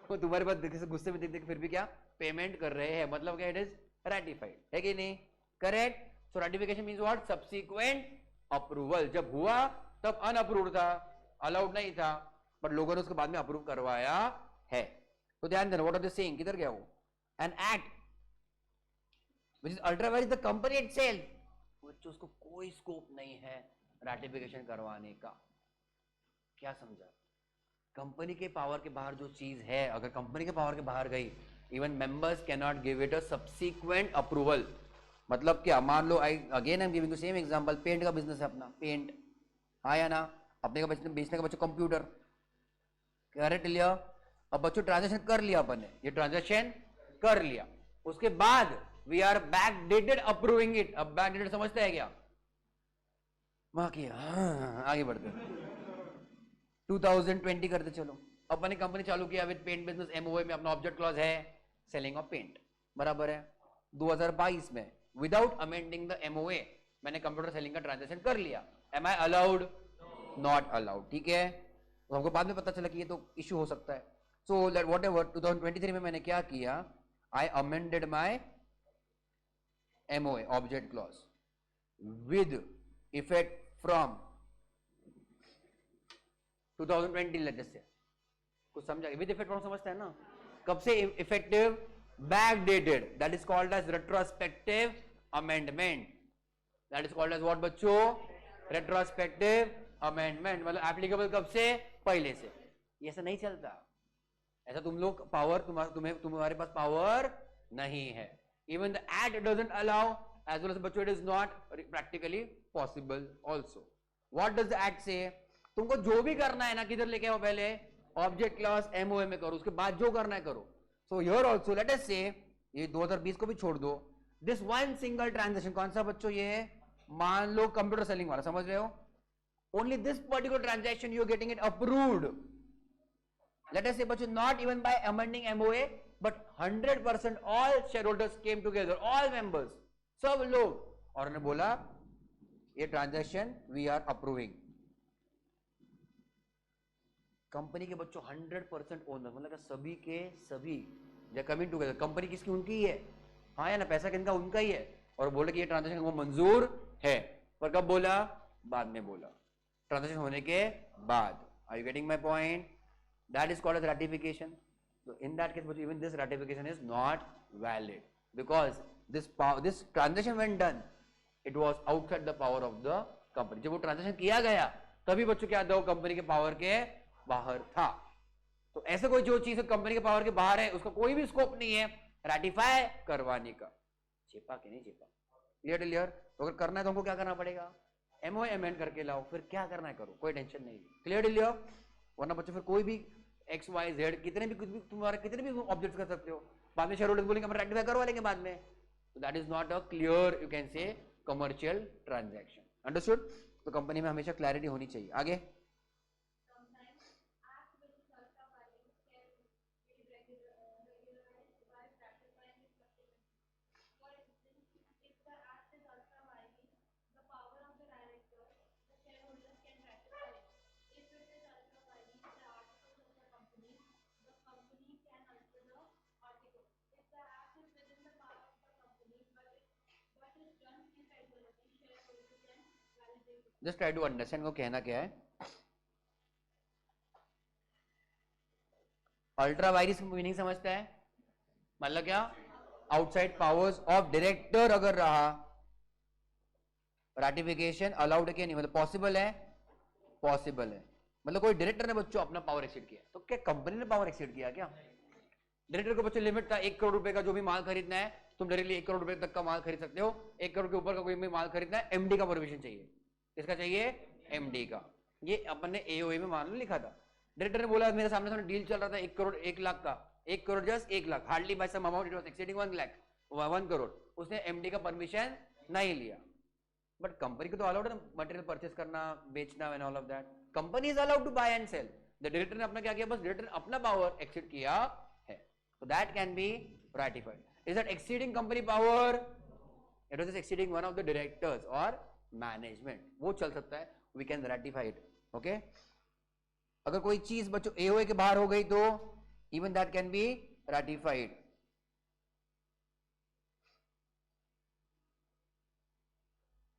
वो तुम्हारे पास गुस्से में देख देख फिर भी क्या पेमेंट कर रहे हैं, मतलब क्या, इट इज रैटिफाइड, है कि नहीं? Correct. So ratification means what, subsequent approval, जब हुआ तब अनअप्रूव्ड था, अलाउड नहीं था, बट लोगों ने उसके बाद में अप्रूव करवाया है। तो ध्यान देना, व्हाट आर दे सेइंग, किधर गया वो, an act which is ultra vires the company itself, बच्चों उसको कोई स्कोप नहीं है रैटिफिकेशन करवाने का। क्या समझा, कंपनी के पावर के बाहर जो चीज है, अगर कंपनी के पावर के बाहर गई, even members can not give it a subsequent approval. मतलब क्या, मान लो I again I am giving you same example, paint का बिजनेस है अपना, पेंट, हाँ या ना, अपने का बेचने का बच्चों कंप्यूटर, करेक्ट लिया, अब बच्चों ट्रांजेक्शन कर लिया अपन ने, ये ट्रांजेक्शन कर लिया, उसके बाद we are back dated approving it. अब बैक डेटेड समझते हैं क्या, बाकी आगे बढ़ते 2020 करते चलो, अपन ने कंपनी चालू किया विद पेंट बिजनेस, एमओए में अपना ऑब्जेक्ट क्लॉज है सेलिंग ऑफ पेंट, बराबर है। 2022 में विदाउट अमेंडिंग द एमओए मैंने कंप्यूटर सेलिंग का ट्रांजैक्शन कर लिया, am I allowed, not allowed, ठीक है। तो हमको बाद में पता चला कि ये तो इश्यू हो सकता है। सो वॉट एवर 2023 में मैंने क्या किया, I amended my MOA object clause with effect from 2020 latest से, कुछ समझा, विद इफेक्ट फ्रॉम समझता है ना, कब से effective, back dated, that is called as retrospective amendment, that is called as what बच्चों, रेट्रोस्पेक्टिव अमेंडमेंट, मतलब एप्लीकेबल कब से, पहले से। ये ऐसा नहीं चलता, ऐसा तुम लोग पावर, तुम्हारे पास पावर नहीं है, even the act doesn't allow, as well as बच्चों it is not practically possible also. What does the act say, तुमको जो भी करना है ना, किधर लेके आओ, पहले ऑब्जेक्ट क्लास एमओए में करो, उसके बाद जो करना है करो। So here also late us से, ये 2020 को भी छोड़ दो, दिस वन सिंगल ट्रांजैक्शन, कौन सा बच्चों ये, मान लो कंप्यूटर सेलिंग वाला, समझ रहे हो, only this particular transaction you are getting it approved, let us say बच्चों, not even by amending MOA, but 100% all shareholders came together, all members, सब लोग, और उन्होंने बोला ये transaction we are approving. Company के बच्चों 100% ओनर, मतलब सभी के सभी कमिंग टुगेदर, कंपनी किसकी, उनकी ही है, हाँ या ना, पैसा किनका, उनका ही है, और बोले कि ये ट्रांजैक्शन वो मंजूर है, पर कब बोला, बाद में बोला, ट्रांजैक्शन होने के बाद। Are you getting my point, that is called as ratification. So in that case, even this ratification is not valid because this transaction when done, it was outside the power of the company. जब वो transaction किया गया तभी बच्चों क्या था, वो company के पावर के बाहर था। तो ऐसे कोई जो चीज कंपनी के पावर के बाहर है, उसका कोई भी स्कोप नहीं है रैटिफाई करवाने का। चेपा के नहीं चेपा, क्लियर। तो अगर करना है तो हमको क्या करना पड़ेगा, एमओए अमेंड करके लाओ, फिर क्या करना है करो, कोई टेंशन नहीं, क्लियर। वरना बच्चों फिर कोई भी एक्स वाई जेड कितने भी कुछ भी तुम्हारे कितने भी ऑब्जेक्ट कर सकते हो, बाद में शेयर होल्डर्स बोलेंगे हम रेक्टिफाई करवा लेंगे बाद में, तो that is not a clear, you can से कमर्शियल ट्रांजैक्शन, अंडरस्टूड। तो कंपनी में हमेशा क्लैरिटी होनी चाहिए। आगे जस्ट ट्राई टू अंडरस्टैंड को कहना क्या है। अल्ट्रा वायरस की मीनिंग समझता है, मतलब क्या, आउटसाइड पावर्स ऑफ डायरेक्टर अगर रहा, रैटिफिकेशन अलाउड है कि नहीं, मतलब पॉसिबल है, पॉसिबल है, मतलब कोई डायरेक्टर ने बच्चों अपना पावर एक्सीड किया, तो क्या कंपनी ने पावर एक्सीड किया क्या, डायरेक्टर को बच्चों लिमिट था 1 करोड़ रुपए का जो भी माल खरीदना है, तुम डायरेक्टली 1 करोड़ रुपए तक का माल खरीद सकते हो, 1 करोड़ के ऊपर का कोई भी माल खरीदना है, एमडी का परमिशन चाहिए, किसका चाहिए, एमडी का। ये अपन ने एओए में मान लिखा था, डायरेक्टर ने बोला मेरे सामने डील चल रहा था 1 करोड़ 1 लाख का, 1 crore just 1 lakh, hardly by some amount it was exceeding 1 lakh 1 crore, उसने एमडी का परमिशन नहीं लिया। बट कंपनी को तो अलाउड है मटेरियल परचेस करना, बेचना and all of that, company is allowed to buy and sell, the director ने अपना क्या किया, बस डायरेक्टर ने अपना पावर एक्सीड किया है, so that can be ratified. Is that exceeding company power? It was just exceeding one of the directors or management, वो चल सकता है, we can ratify it, okay? अगर कोई चीज बच्चों एओए के बाहर हो गई तो even that can be ratified.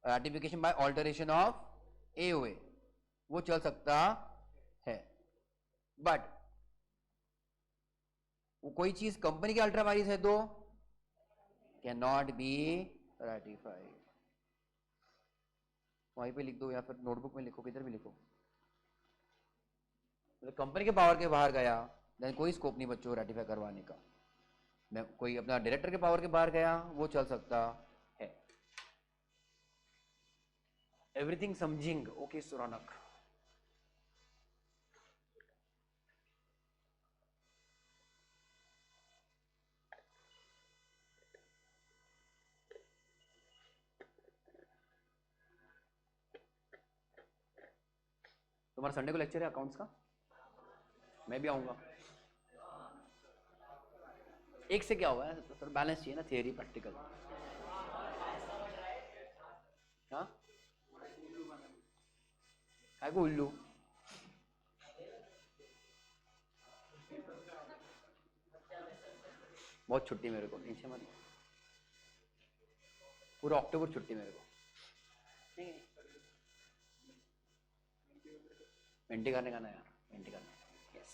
Ratification by alteration of AOA वो चल सकता है। बट कोई चीज कंपनी के अल्ट्रा वाइज है तो कैन नॉट बी रेटिफाइड। वहीं पे लिख दो या फिर नोटबुक में लिखो, किधर भी लिखो। कंपनी के पावर के बाहर गया देन कोई स्कोप नहीं बच्चों रेटिफाई करवाने का। मैं कोई अपना डायरेक्टर के पावर के बाहर गया वो चल सकता है। एवरीथिंग समझिंग ओके सुरानक। तुम्हारा संडे को लेक्चर है अकाउंट्स का, मैं भी आऊंगा। एक से क्या हुआ है सर, बैलेंस चाहिए ना, थियरी प्रैक्टिकल। हाँ काय को उल्लू, बहुत छुट्टी मेरे को, नीचे मत, पूरा अक्टूबर छुट्टी मेरे को। मेंटी करने का ना यार, मेंटी करने। Yes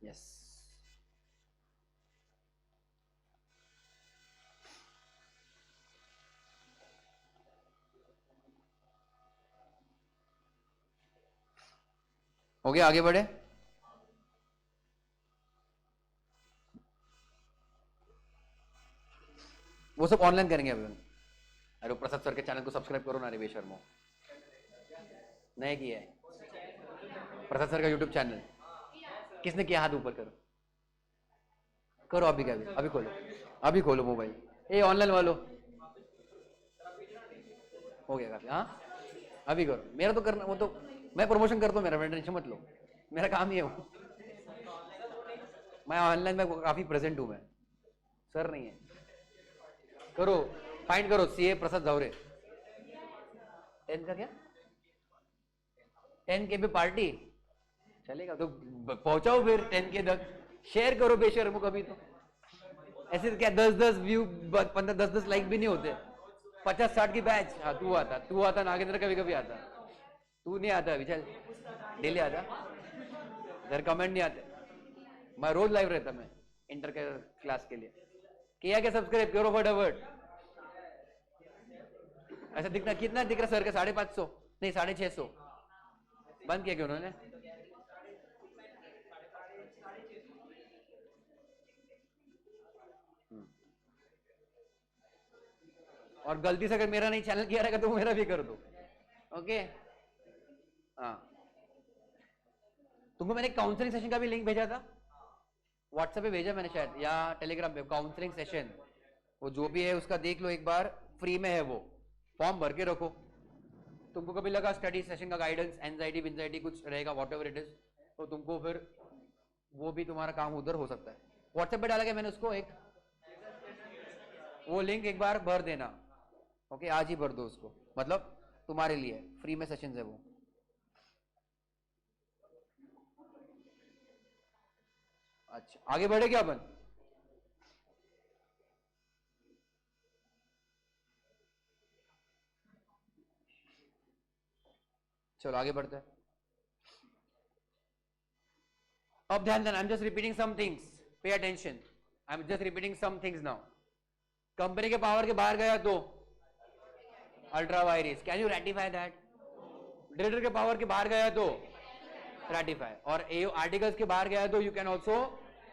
yes. हो गया, आगे बढ़े। वो सब ऑनलाइन करेंगे अभी। अरे प्रसाद सर के चैनल को सब्सक्राइब करो ना रे बेशर्मो, नहीं किया है प्रसाद सर का यूट्यूब चैनल। किसने किया, हाथ ऊपर करो, करो अभी क्या, अभी खोलो, अभी खोलो मोबाइल। ए ऑनलाइन वालों, हो गया काफी। हाँ अभी करो, मेरा तो करना, वो तो मैं प्रमोशन करता हूँ मेरा, टेंशन मत लो, मेरा काम ही है वो। मैं ऑनलाइन में काफी प्रेजेंट हूँ, मैं सर नहीं है। करो, फाइंड करो सीए प्रसाद जावरे। 10 का क्या, 10K पे पार्टी चलेगा तो पहुंचाओ फिर 10K तक, शेयर करो बेशर्मो। कभी तो ऐसे क्या 10-10 व्यू, 15-10-10 लाइक भी नहीं होते। 50-60 की बैच। हाँ तू आता नागेंद्र कभी कभी आता, तू नहीं आता अभी, चल डेली आता, इधर कमेंट नहीं आते। मैं रोज लाइव रहता, मैं इंटर के क्लास के लिए। किया क्या सब्सक्राइब करो फटाफट। ऐसा दिखना, कितना दिख रहा सर का, 550 नहीं 650 बंद किया क्यों उन्होंने। और गलती से अगर मेरा नहीं चैनल किया रहेगा तो मेरा भी कर दो, ओके। हाँ तुमको मैंने काउंसलिंग सेशन का भी लिंक भेजा था, व्हाट्सएप पे भेजा मैंने शायद, या टेलीग्राम पे। काउंसलिंग सेशन वो जो भी है उसका देख लो एक बार, फ्री में है वो, फॉर्म भर के रखो। तुमको कभी लगा स्टडी सेशन का गाइडेंस, एंजाइटी विंजाइटी कुछ रहेगा, वॉट एवर इट इज, तो तुमको फिर वो भी तुम्हारा काम उधर हो सकता है। व्हाट्सएप पे डाला गया मैंने उसको एक, वो लिंक एक बार भर देना, ओके आज ही भर दो उसको, मतलब तुम्हारे लिए फ्री में सेशन है वो। अच्छा आगे बढ़े क्या अपन, चलो आगे बढ़ते हैं। अब ध्यान देना, I am just repeating some things, pay attention, I am just repeating some things now. Company के पावर के बाहर गया तो ultra vires, can you ratify that. Director के पावर के बाहर गया तो रेटिफाई, और एओ आर्टिकल्स के बाहर गया तो you can also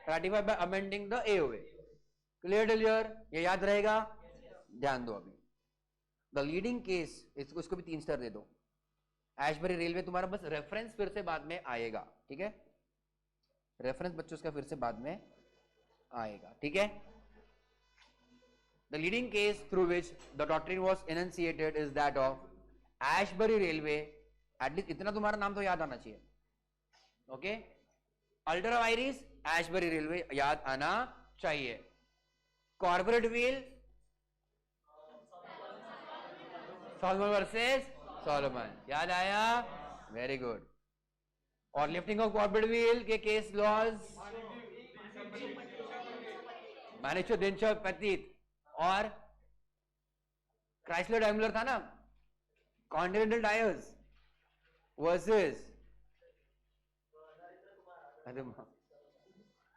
ratify by amending the AOA. Clear डिलियर, ये याद रहेगा, ध्यान दो अभी। द लीडिंग केस, इसको भी 3 स्टार दे दो। एशबरी रेलवे तुम्हारा बस रेफरेंस फिर से बाद में आएगा, ठीक है, रेफरेंस बच्चों उसका फिर से बाद में आएगा, ठीक है। The leading case through which the doctrine was enunciated is that of Ashbury Railway, at least इतना तुम्हारा नाम तो याद आना चाहिए, okay. Ultra vires, Ashbury railway याद आना चाहिए। Corporate veil, Salomon versus Salomon, याद आया, वेरी गुड। और लिफ्टिंग ऑफ कॉर्पोरेट व्हील के केस लॉज, मैनेजर दिनचर पतित, और क्राइसलर डाइमलर था ना, कॉन्टिनेंटल टायर्स, वर्सेस,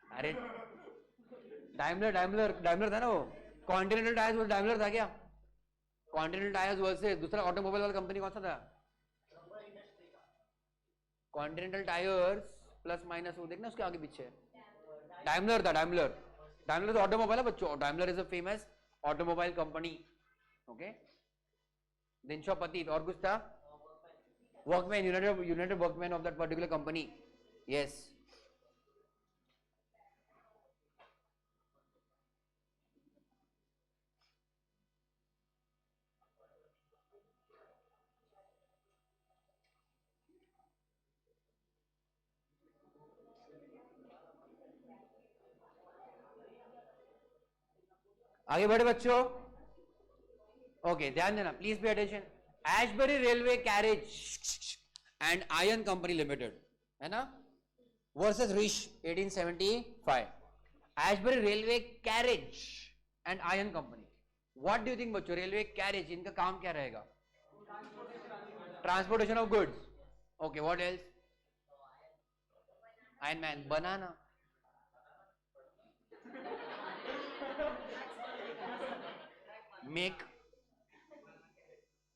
अरे डाइमलर डाइमलर डाइमलर था ना वो, कॉन्टिनेंटल टायर्स वो डाइमलर था क्या? कॉन्टिनेंटल टायर्स वर्सेस दूसरा ऑटोमोबाइल वाला कंपनी कौन सा था? कॉन्टिनेंटल टायर्स प्लस माइनस वो देखना उसके आगे पीछे डाइमलर था। डाइमलर डाइमलर तो ऑटोमोबाइल है बच्चों, Daimler is a famous automobile company. Okay, Dinshaw Petit और कुछ था, workman, united workman of that particular company. Yes, आगे बढ़े बच्चों। ओके, ध्यान देना, please pay attention. Ashbury railway carriage and iron company limited, है ना, versus Riche 1875। Ashbury railway carriage and iron company, what do you think बच्चों? Railway carriage, इनका काम क्या रहेगा? Transportation of goods. Okay, what else? Iron man, banana, make.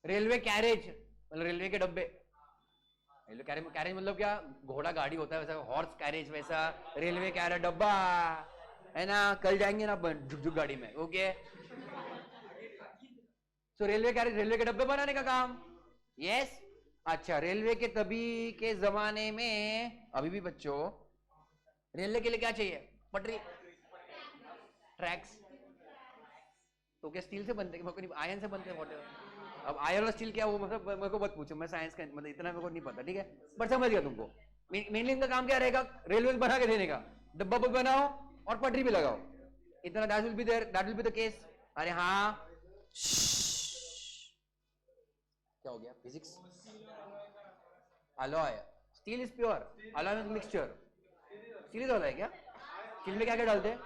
Railway carriage मतलब railway के डब्बे, रेलवे कैरेज, कैरेज मतलब क्या? घोड़ा गाड़ी होता है वैसा, हॉर्स कैरेज वैसा, रेलवे कैरेज डब्बा, है ना, कल जाएंगे ना अपन झुक झुक गाड़ी में। ओके, सो रेलवे कैरेज, रेलवे के डब्बे बनाने का काम। यस, अच्छा, रेलवे के तभी के जमाने में, अभी भी बच्चों रेलवे के लिए क्या चाहिए? पटरी, ट्रैक्स। तो क्या स्टील से बनते हैं? आयरन से बनते हैं, व्हाटएवर। अब आयरन और स्टील क्या, वो मतलब मेरे को मत पूछो, मैं साइंस का मतलब इतना मेरे को नहीं पता, ठीक है, बट समझ गया तुमको। मेनली इनका काम क्या रहेगा? रेलवे बना के देने का, डब्बा भी बनाओ और पटरी भी लगाओ, इतना। That will be there, that will be the case. अरे हाँ, क्या हो गया? Physics, alloy, steel is pure, alloy में मिक्सचर, स्टील इज अलॉय क्या? स्टील में क्या क्या डालते हैं?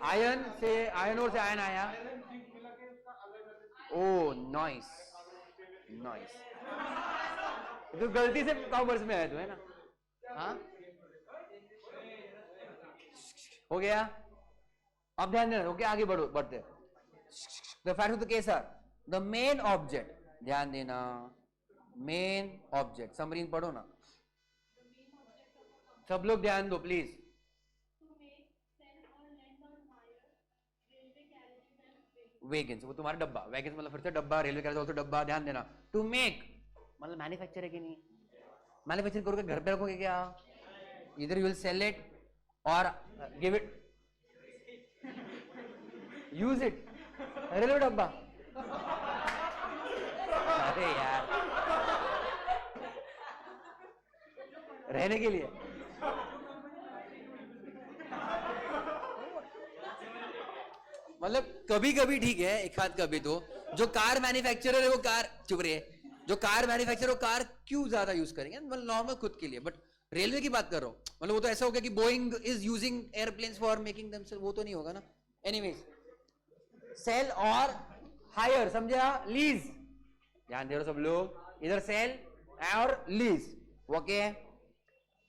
आयरन से, आयरन और से आयरन आया। ओ नाइस नाइस, तो गलती से कॉमर्स में आया तो, है ना? हाँ, हो गया। अब ध्यान देना, ओके, आगे बढ़ो, बढ़ते। The fact of the case are, the main object, ध्यान देना, मेन ऑब्जेक्ट, समरीन पढ़ो ना, सब लोग ध्यान दो प्लीज। वेगन्स, वो तुम्हारा डब्बा, वेगन्स मतलब फिर से डब्बा, रेलवे कैरेज ऑल्सो डब्बा, ध्यान देना। टू मेक मतलब मैन्युफैक्चर है कि नहीं? मैन्युफैक्चर करोगे, घर पे रखोगे क्या? इधर यू विल सेल इट और give it, use it, railway डब्बा। अरे यार, रहने के लिए। मतलब कभी कभी ठीक है, एक हाथ कभी तो, जो कार मैन्युफैक्चरर है वो कार, चुप रहे, जो कार मैन्युफैक्चरर वो कार क्यों ज्यादा यूज करेंगे? मतलब नॉर्मल खुद के लिए, बट रेलवे की बात कर रहा हूं, मतलब वो तो ऐसा हो गया कि Boeing is using airplanes for making themselves, वो तो नहीं होगा ना। एनीवेज, सेल और हायर, समझा? लीज, ध्यान दे रहे हो सब लोग, इधर सेल और लीज। ओके,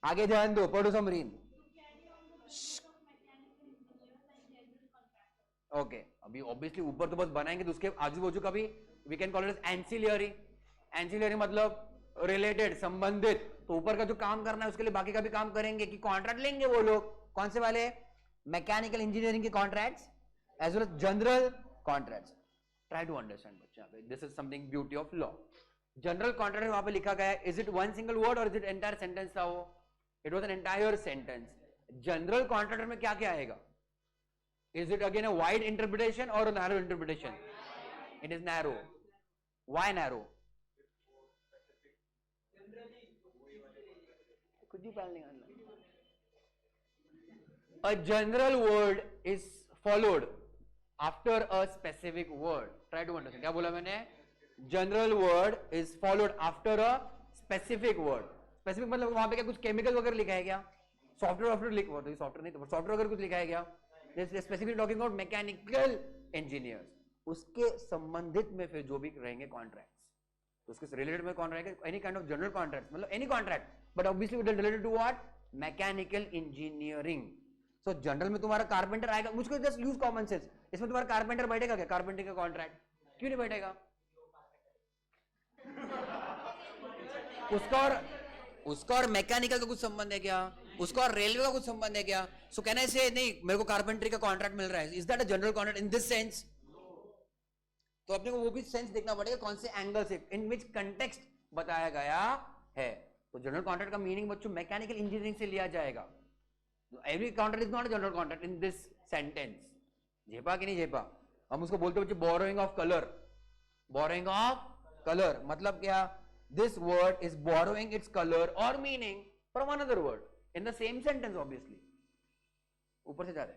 आगे ध्यान दो, पढ़ो समरीन। ओके, अभी ऑब्वियसली ऊपर तो बस बनाएंगे, तो उसके आजू बाजू का भी we can call it ancillary. Ancillary मतलब रिलेटेड, संबंधित, तो ऊपर का जो काम करना है उसके लिए बाकी का भी काम करेंगे, कि कॉन्ट्रैक्ट लेंगे वो लोग, कौन से वाले? मैकेनिकल इंजीनियरिंग के contracts as well as general contracts. Try to understand बच्चा, this is something beauty of law. General contract वहां पे लिखा गया है, is it one single word और इज इट एंटायर सेंटेंस था वो? It was an entire sentence. General contract में क्या क्या आएगा? Is it again a wide interpretation or a narrow interpretation? It is narrow. Why narrow? A general word is followed after a specific word. Try to understand. क्या बोला मैंने? General word is followed after a specific word. Specific मतलब वहां पे क्या कुछ chemical वगैरह लिखा है क्या? सॉफ्टवेयर लिखा, सॉफ्टवेयर नहीं तो सॉफ्टवेयर वगैरह कुछ लिखा है क्या? Specifically talking about mechanical engineers, उसके संबंधित में फिर जो भी रहेंगे कॉन्ट्रैक्ट्स। तो उसके रिलेटेड में कौन रहेगा? Any kind of general contract, मतलब any contract, but obviously related to what? Mechanical engineering. So general में तुम्हारा कारपेंटर आएगा, मुझको जस्ट यूज कॉमन सेंस, इसमें तुम्हारा कारपेंटर बैठेगा क्या? कारपेंटर का कॉन्ट्रैक्ट क्यों नहीं बैठेगा? उसका और मैकेनिकल का कुछ संबंध है क्या? उसका और रेलवे का कुछ संबंध है क्या? सो कहना से नहीं मेरे को कारपेंटरी का कॉन्ट्रैक्ट मिल रहा है, is that a general contract in this sense? तो अपने को वो भी सेंस देखना पड़ेगा कौन से एंगल से, इन विच कंटेक्स्ट बताया गया है. तो जनरल कॉन्ट्रैक्ट का मीनिंग बच्चों मैकेनिकल इंजीनियरिंग से लिया जाएगा. Every contract is not a general contract in this sentence. झेपा कि नहीं झेपा? हम उसको बोलते बच्चों borrowing of colour. Borrowing of colour मतलब क्या? This word is borrowing its color or meaning from another word in the same sentence obviously. ऊपर से जा रहे.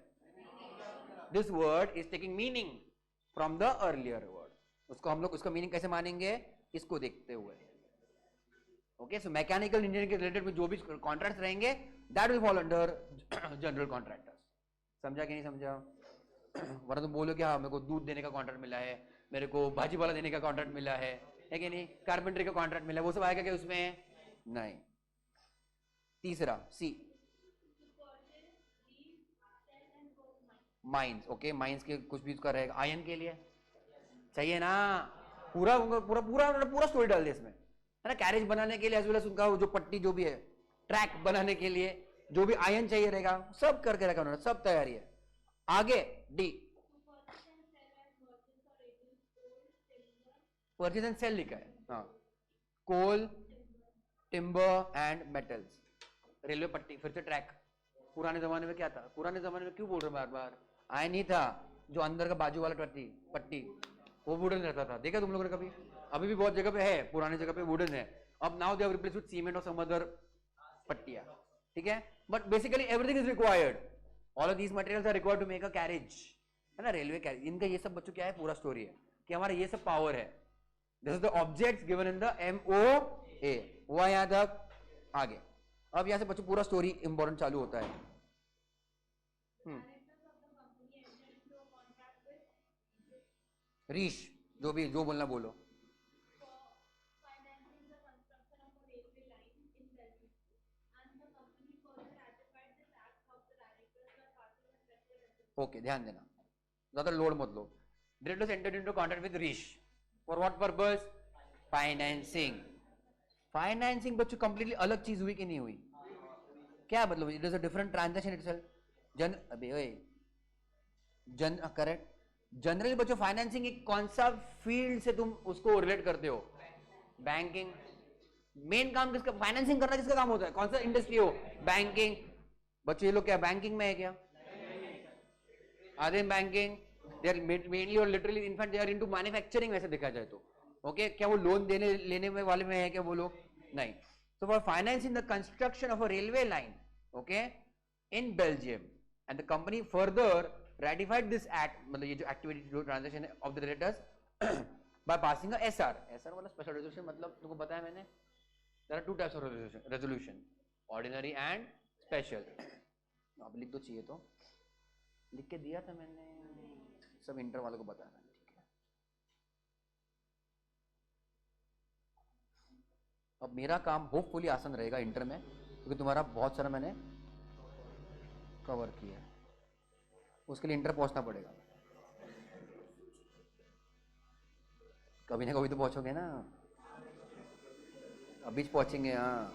This word is taking meaning from the earlier word. उसको हम लोग उसका मीनिंग कैसे मानेंगे? इसको देखते हुए. Okay, so mechanical engineering के रिलेटेड में जो भी कॉन्ट्रैक्ट्स रहेंगे that will fall under general contractors. समझा कि नहीं समझा? वरना तुम बोलो कि हाँ मेरे को दूध देने का कॉन्ट्रैक्ट मिला है, मेरे को भाजी वाला देने का कॉन्ट्रैक्ट मिला है कि नहीं, कारपेंटरी का कॉन्ट्रैक्ट मिला है, वो सब आएगा क्या उसमें? नहीं. तीसरा सी, माइंस. ओके, माइंस के कुछ भी उसका रहेगा. आयन के लिए चाहिए ना, पूरा पूरा पूरा पूरा स्टोरी डाल दे इसमें, है ना. कैरेज बनाने के लिए एज वेल एज उनका जो पट्टी जो भी है, ट्रैक बनाने के लिए जो भी आयन चाहिए रहेगा, सब करके रखा उन्होंने, सब तैयारी है. आगे डी, परचेज एंड सेल लिखा है. हाँ, कोल, टिम्बर एंड मेटल्स. रेलवे पट्टी, फिर से ट्रैक. पुराने जमाने में क्या था? पुराने जमाने में क्यों बोल रहे बार बार? आयन नहीं था, जो अंदर का बाजू वाला पट्टी वो वुडन रहता था. देखा तुम लोगों ने कभी? अभी भी बहुत जगह पे है, पुराने जगह पे वुडन है. अब now they have replaced with cement और सम अदर पट्टियां. ठीक है, but basically everything is required. All of these materials are required to make a carriage, है ना, रेलवे कैरेज. इनका ये सब बच्चों क्या है? पूरा स्टोरी है कि हमारा ये सब पावर है. This is the objects given in the MOA. हुआ यहां तक? आगे अब यहां से बच्चों पूरा स्टोरी इंपॉर्टेंट चालू होता है. रीश, जो भी जो बोलना बोलो. ओके, ध्यान देना, ज्यादा लोड मत लो. Directors entered into contract with Rish. For what purpose? Financing. Financing बच्चों completely अलग चीज हुई कि नहीं हुई? क्या मतलब? It is a different transaction itself. अबे ओए, करेक्ट. जनरली बच्चों फाइनेंसिंग एक कौन सा फील्ड से तुम उसको रिलेट करते हो? बैंकिंग. मेन काम किसका? फाइनेंसिंग करना किसका काम होता है? कौन सा इंडस्ट्री हो? बैंकिंग. बच्चों ये लोग क्या बैंकिंग में है क्या? आधे banking. They are mainly or literally, in fact, they are into manufacturing वैसे देखा जाए तो. ओके, क्या वो लोन देने लेने में वाले में है क्या वो लोग? नहीं. So for financing the construction of a railway line, okay, in Belgium, and the company further ratified this act, मतलब ये जो activity transaction of the creditors by passing a SR. SR वाला special resolution मतलब तुमको पता है मैंने? There are two types of resolution, ordinary and special. अब लिख दो, चाहिए तो लिख के दिया था मैंने, सब इंटर वालों को बताना. ठीक है, अब मेरा काम होपफुली आसान रहेगा इंटर में, क्योंकि तुम्हारा बहुत सारा मैंने कवर किया है. उसके लिए इंटर पहुंचना पड़ेगा. कभी ना कभी तो पहुंचोगे ना, अभी पहुंचेंगे. हाँ,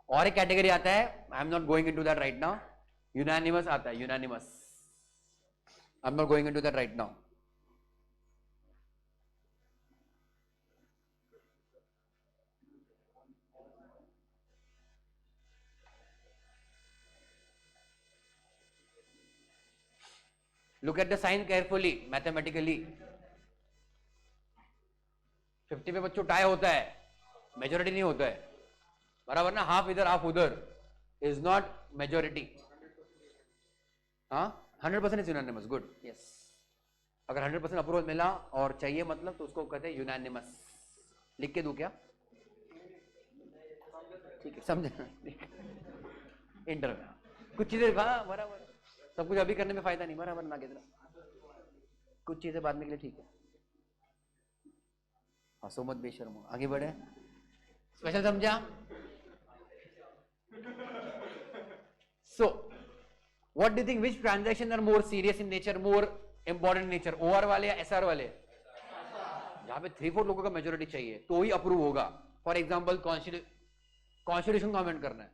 और एक कैटेगरी आता है, I am not going into that right now. Unanimous आता है, unanimous. I am not going into that right now. Look at the sign carefully mathematically. 50 पे बच्चों टाई होता है, मेजोरिटी नहीं होता है, बराबर ना. हाफ इधर हाफ उधर इज नॉट मेजोरिटी. हाँ, 100% इज यूनानिमस. Good, yes. अगर 100% अप्रूवल मिला और चाहिए मतलब, तो उसको कहते हैं यूनानिमस. लिख के दूं क्या? ठीक है, समझे? इंटर में कुछ चीजें बराबर, सब कुछ अभी करने में फायदा नहीं, बराबर ना. कितना कुछ चीजें बाद में के लिए ठीक है, हंसो मत बेशर्मो, आगे बढ़े। स्पेशल समझा? So what do think which transaction are more serious in nature, more important nature, OR वाले या एसआर वाले? जहां पे 3/4 लोगों का मेजोरिटी चाहिए तो ही अप्रूव होगा। फॉर एग्जाम्पल कॉन्स्टिट्यूशन कमेंट करना है,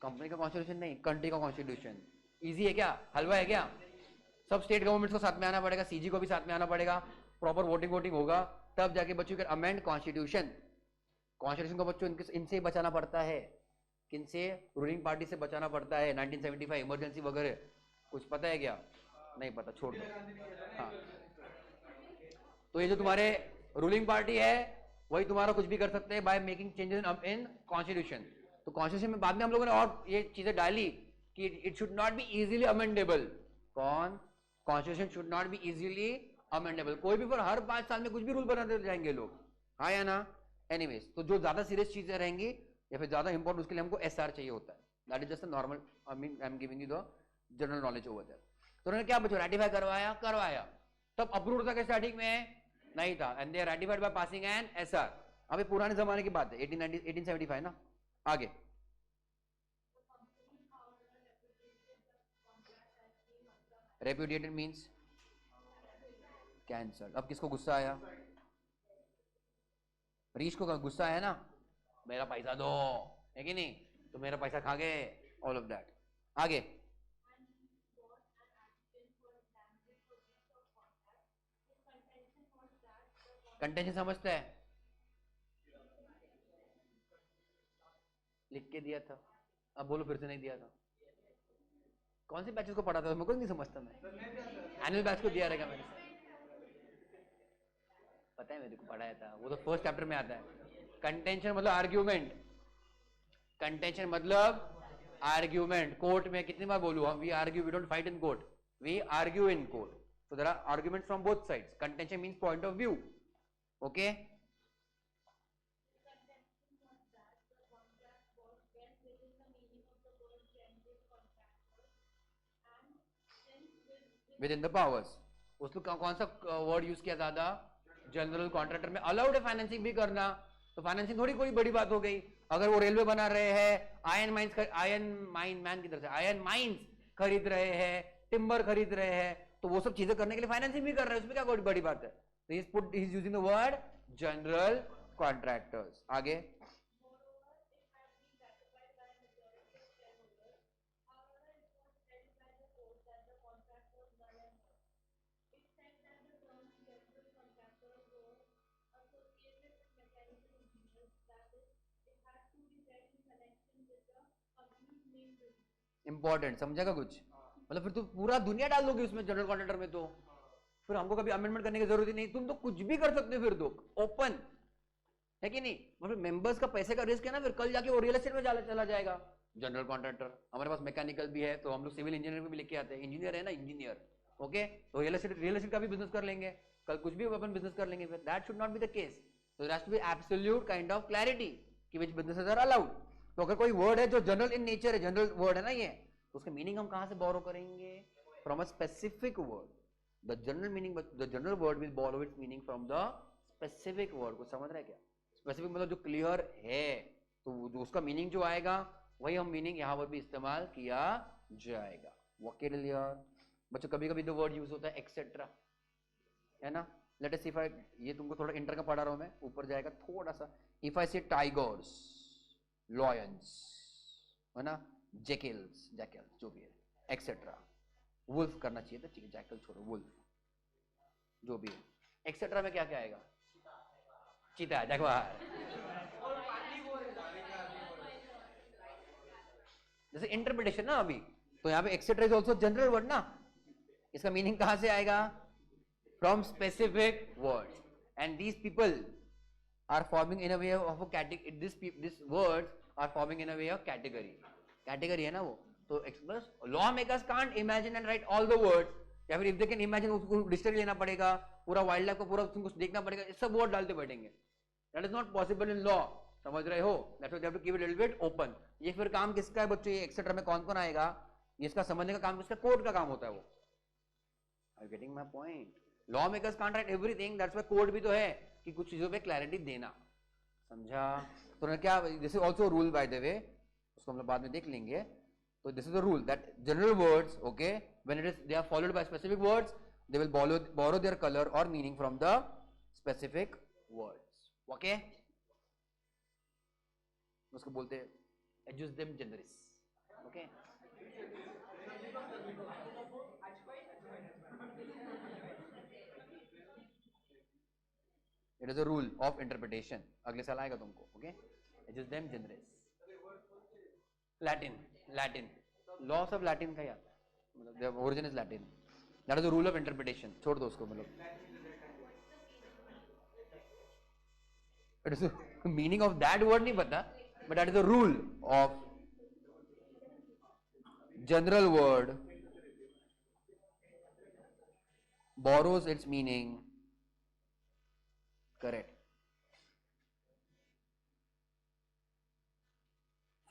कंपनी का कॉन्स्टिट्यूशन नहीं, कंट्री का कॉन्स्टिट्यूशन। इजी है क्या? हलवा है क्या? सब स्टेट गवर्नमेंट को साथ में आना पड़ेगा, सीजी को भी साथ में आना पड़ेगा, प्रॉपर वोटिंग होगा, तब जाके बच्चों के अमेंड कॉन्स्टिट्यूशन। कॉन्स्टिट्यूशन को बच्चों इनसे ही बचाना पड़ता है, किनसे? रूलिंग पार्टी से बचाना पड़ता है। 1975 इमरजेंसी वगैरह, कुछ पता है क्या? नहीं पता, छोड़ दो। हाँ, तो ये जो तुम्हारे रूलिंग पार्टी है वही तुम्हारा कुछ भी कर सकते हैं by making changes in constitution. तो कॉन्स्टिट्यूशन में बाद में हम लोगों ने और ये चीजें डाली कि it should not be easily amendable. कौन? Constitution should not be easily amendable. कोई भी पर हर 5 साल में कुछ भी रूल बनाते जाएंगे लोग, हाँ या ना? एनीवेज, तो जो ज्यादा सीरियस चीजें रहेंगी या फिर ज्यादा इंपॉर्टेंट, उसके लिए हमको एसआर चाहिए होता है। That is just a normal, I am giving you the general knowledge over there. तो उन्होंने क्या बच्चों रेटिफाई करवाया, तब अप्रूव था क्या स्टार्टिंग में? नहीं था, and they ratified by passing an SR. अभी पुराने जमाने की बात है, 1875 ना। आगे रेप्यूडिएटेड मींस कैंसल्ड। अब किसको गुस्सा आया? रीच को गुस्सा है ना, मेरा पैसा दो, है कि नहीं? तो मेरा पैसा खा गए, ऑल ऑफ दैट। आगे कंटेंशन समझते हैं, लिख के दिया था, अब बोलो फिर से नहीं दिया था। कौन से बैचेस को पढ़ा था? मेरे को नहीं समझता, मैं एनुअल बैच को दिया रहेगा मैंने, पता है मेरे को पढ़ाया था, वो तो फर्स्ट चैप्टर में आता है। कंटेंशन मतलब आर्ग्यूमेंट, कंटेंशन मतलब आर्ग्यूमेंट। कोर्ट में कितनी बार बोलूं हम, we argue, we don't fight in court, we argue in court. So there are arguments from both sides. Contention means point of view. Okay? Within the powers. उसको कौन सा word use किया ज्यादा? जनरल कॉन्ट्रैक्टर में allowed है financing भी करना, तो फाइनेंसिंग थोड़ी कोई बड़ी बात हो गई। अगर वो रेलवे बना रहे हैं, आयरन माइन की तरफ से आयरन माइंस खरीद रहे हैं, टिम्बर खरीद रहे हैं, तो वो सब चीजें करने के लिए फाइनेंसिंग भी कर रहे हैं, उसमें क्या कोई बड़ी बात है? तो he is using the word general contractors. आगे इंपॉर्टेंट, समझेगा कुछ? मतलब फिर तो पूरा दुनिया डाल दोगे उसमें जनरल कॉन्ट्रैक्टर में, तो फिर हमको कभी अमेंडमेंट करने की जरूरत ही नहीं, तुम तो कुछ भी कर सकते हो फिर तो ओपन, है कि नहीं? मतलब मेंबर्स का पैसे का रिस्क है ना, फिर कल जाके वो रियल एस्टेट में चला जाएगा जनरल कॉन्ट्रैक्टर। हमारे पास मैकेनिकल भी है, तो हम लोग सिविल इंजीनियर में भी लेके आते हैं, इंजीनियर है ना, इंजीनियर। ओके, तो रियल एस्टेट का भी बिजनेस कर लेंगे, कल कुछ भी अपन बिजनेस कर लेंगे। फिर that should not B the case, so there has to be absolute kind of clarity कि which businesses are allowed। तो अगर कोई वर्ड है जो जनरल इन नेचर है, जनरल वर्ड है ना ये, तो उसके मीनिंग हम कहां से बोरो करेंगे? From a specific word. The general meaning, the general word will borrow its meaning from the specific word. को समझ रहे हैं क्या? स्पेसिफिक मतलब जो क्लियर है, तो जो उसका मीनिंग जो आएगा वही हम मीनिंग यहाँ पर भी इस्तेमाल किया जाएगा। वो क्लियर बच्चों? कभी कभी द वर्ड यूज होता है एक्सेट्रा, है ना? लेट अस, इफ आई, ये तुमको थोड़ा इंटर का पढ़ा रहा हूं मैं, ऊपर जाएगा थोड़ा सा। इफ आई से टाइगर्स, लॉयंस, है ना, जैकल्स जो भी है, एक्सेट्रा। वुल्फ करना चाहिए था, ठीक है, जैकल छोड़ो, वुल्फ जो भी है। एक्सेट्रा में क्या क्या आएगा? चीता, जगवार। जैसे इंटरप्रिटेशन ना अभी, तो यहाँ पे etcetera is also general word ना, इसका मीनिंग कहां से आएगा? From specific words, and these people are forming in a way of a category. These words are forming in a way of category. Category है ना वो, तो express lawmakers can't imagine and write all the words, या फिर if they can imagine उसको dictionary लेना पड़ेगा, पूरा वाइल्ड लाइफ को पूरा तुमको देखना पड़ेगा, सब वर्ड डालते बैठेंगे। That is not possible in law, समझ रहे हो? That's why they have to keep it a little bit open. ये फिर काम किसका है बच्चों? ये एक्सेट्रा में कौन कौन आएगा? ये इसका समझने का काम, इसका कोर्ट का काम होता है वो। Are you getting my point? Law makers can't right everything, that's why code भी तो है कि कुछ चीजों पे क्लैरिटी देना, समझा? तो क्या, this is also rule by the way, उसको हम लोग बाद में देख लेंगे. तो this is the rule that general words, okay, when it is they are followed by specific words, they will borrow their color or meaning from the specific words. Okay, उसको बोलते हैं adjust them generis. Okay, it is a rule of interpretation, अगले साल आएगा तुमको. Okay, adjust them generis. Latin loss of Latin का याद, मतलब origin is Latin, that is the rule of interpretation. छोड़ दो उसको, मतलब it is meaning of that word नहीं पता, but that is the rule of general word borrows its meaning, correct,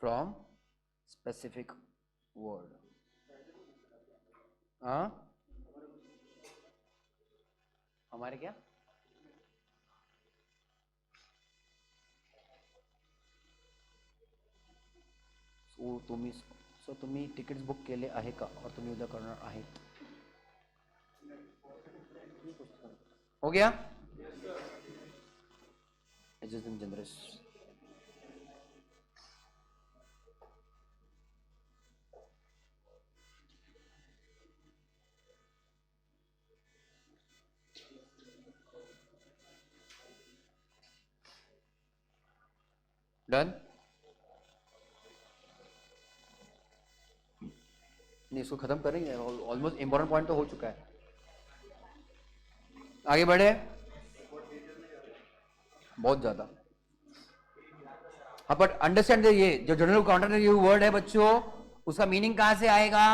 from specific word. हाँ, हमारे क्या तुम्ही तिकीट्स बुक केले आहे का, और तुम्ही उद्या करणार आहे? हो गया? Adjust them generis. डन? नहीं, इसको खत्म करेंगे, ऑलमोस्ट इंपॉर्टेंट पॉइंट तो हो चुका है. आगे बढ़े, बहुत ज्यादा. हाँ, बट अंडरस्टैंड, ये जो जनरल कॉन्ट्रैक्ट वर्ड है बच्चों, उसका मीनिंग कहां से आएगा?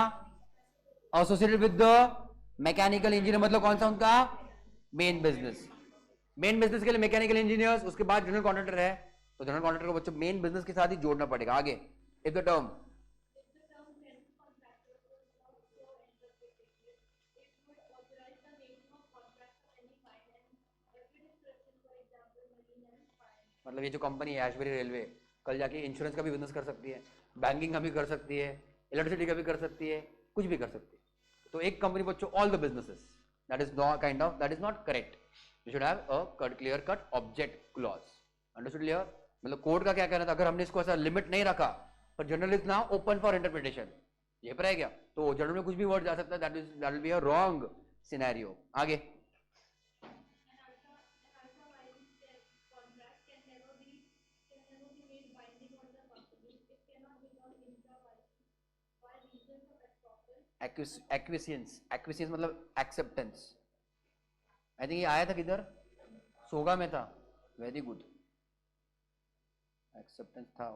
Associated with the mechanical engineer, मतलब कौन सा उनका मेन बिजनेस. मेन बिजनेस के लिए मैकेनिकल इंजीनियर्स, उसके बाद जनरल कॉन्ट्रैक्टर है, तो जनरल कॉन्ट्रैक्टर को बच्चों मेन बिजनेस के साथ ही जोड़ना पड़ेगा. आगे, इफ द टर्म मतलब ये जो कंपनी है ऐशबरी रेलवे, कल जाके इंश्योरेंस का भी बिजनेस कर सकती है, बैंकिंग का भी कर सकती है, इलेक्ट्रिसिटी का भी कर सकती है, कुछ भी कर सकती है. तो एक कंपनी बच्चों all the businesses, that is not kind of, that is not correct. You should have a clear cut object clause. Understood clear? मतलब कोड का क्या कहना था, अगर हमने इसको ऐसा लिमिट नहीं रखा, पर general is now open for interpretation, ये पर है क्या, तो जनरल में कुछ भी वर्ड जा सकता है, that will be a wrong scenario. आगे, एक्विसियंस मतलब एक्सेप्टेंस. आई थिंक ये आया था किधर, सोगा में था. वेरी गुड, एक्सेप्टेंस था.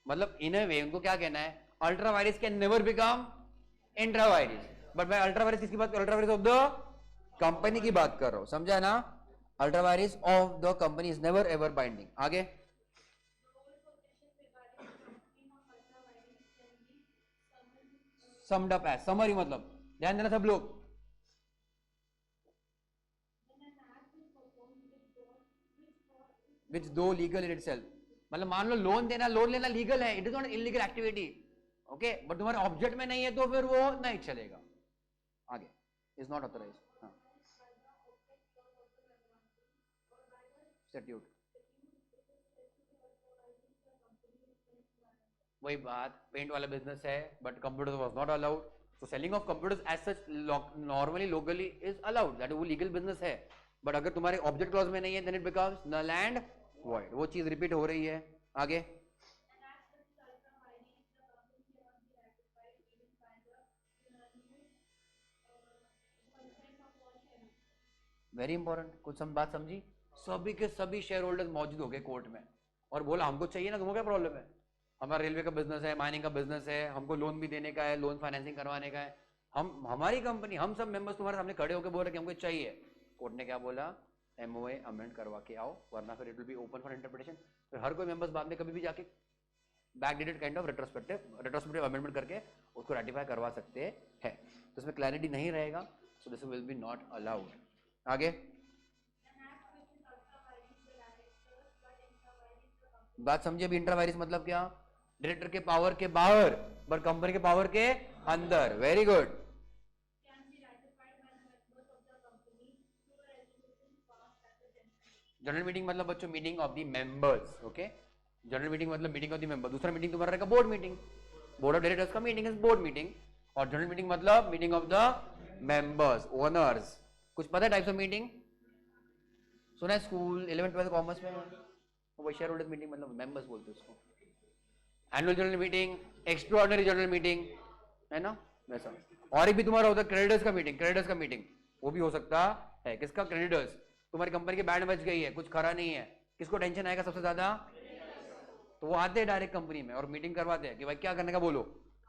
मतलब इन अ वे उनको क्या कहना है, ultra vires can never become intra virus. But मैं अल्ट्रा वायरस किसकी बात कर, ultra vires of the company की बात कर रहा हूं, समझा ना? Ultra vires of the company is never ever binding. आगे, समड अप एज, समरी मतलब ध्यान देना सब लोग, विच दो लीगल इन इटसेल्फ. मतलब मान लो लोन देना, लोन लेना लीगल है, it is not illegal activity, okay, but तुम्हारे ऑब्जेक्ट में नहीं है तो फिर वो नहीं चलेगा. आगे, इज नॉट ऑथराइज. स्टैट्यूट, वही बात, पेंट वाला बिजनेस है but computer was not allowed, so selling of computers as such normally locally is allowed, that वो लीगल बिजनेस है. बट अगर तुम्हारे ऑब्जेक्ट क्लॉज में नहीं है, then it becomes null and void. वो चीज रिपीट हो रही है. आगे, वेरी इंपॉर्टेंट, कुछ हम बात समझी. सभी के सभी शेयर होल्डर्स मौजूद हो गए कोर्ट में और बोला हमको चाहिए ना, तुमको क्या प्रॉब्लम है, हमारा रेलवे का बिजनेस है, माइनिंग का बिजनेस है, हमको लोन भी देने का है, लोन फाइनेंसिंग करवाने का है, हम हमारी कंपनी, हम सब मेंबर्स तुम्हारे सामने खड़े होकर बोल रहे कि हमको चाहिए. कोर्ट ने क्या बोला, एमओए अमेंड करवा के आओ, वरना फिर it will be open for interpretation. फिर हर कोई मेंबर्स बाद में कभी भी जाके backdated kind of retrospective amendment करके उसको रेटिफाई करवा सकते हैं। तो इसमें क्लैरिटी नहीं रहेगा, so this will be not allowed. आगे बात समझिए अभी। इंट्रा वायरस मतलब क्या? डायरेक्टर के पावर के बाहर पर कंपनी के पावर के अंदर। Very good. जनरल मीटिंग मतलब बच्चों meeting of the members. Okay, general meeting मतलब मीटिंग ऑफ द मेंबर। दूसरा मीटिंग तुम्हारा रहेगा board meeting. Board of directors का मीटिंग इज बोर्ड मीटिंग, और जनरल मीटिंग मतलब meeting of the members, owners. कुछ पता है टाइप्स ऑफ मीटिंग? सुना है स्कूल 11th 12th कॉमर्स में? वो शेयर होल्डर्स मीटिंग मतलब मेंबर्स बोलते हैं उसको। Annual general meeting, extraordinary general meeting, है ना वैसा। और एक भी तुम्हारा होता है क्रेडिटर्स का मीटिंग। क्रेडिटर्स का मीटिंग वो भी हो सकता है। किसका? क्रेडिटर्स। तुम्हारी कंपनी की बैंड बच गई है, कुछ खरा नहीं है, किसको टेंशन आएगा सबसे ज्यादा? तो वो आते हैं डायरेक्ट कंपनी में और मीटिंग करवाते हैं कि भाई क्या करने का बोलो,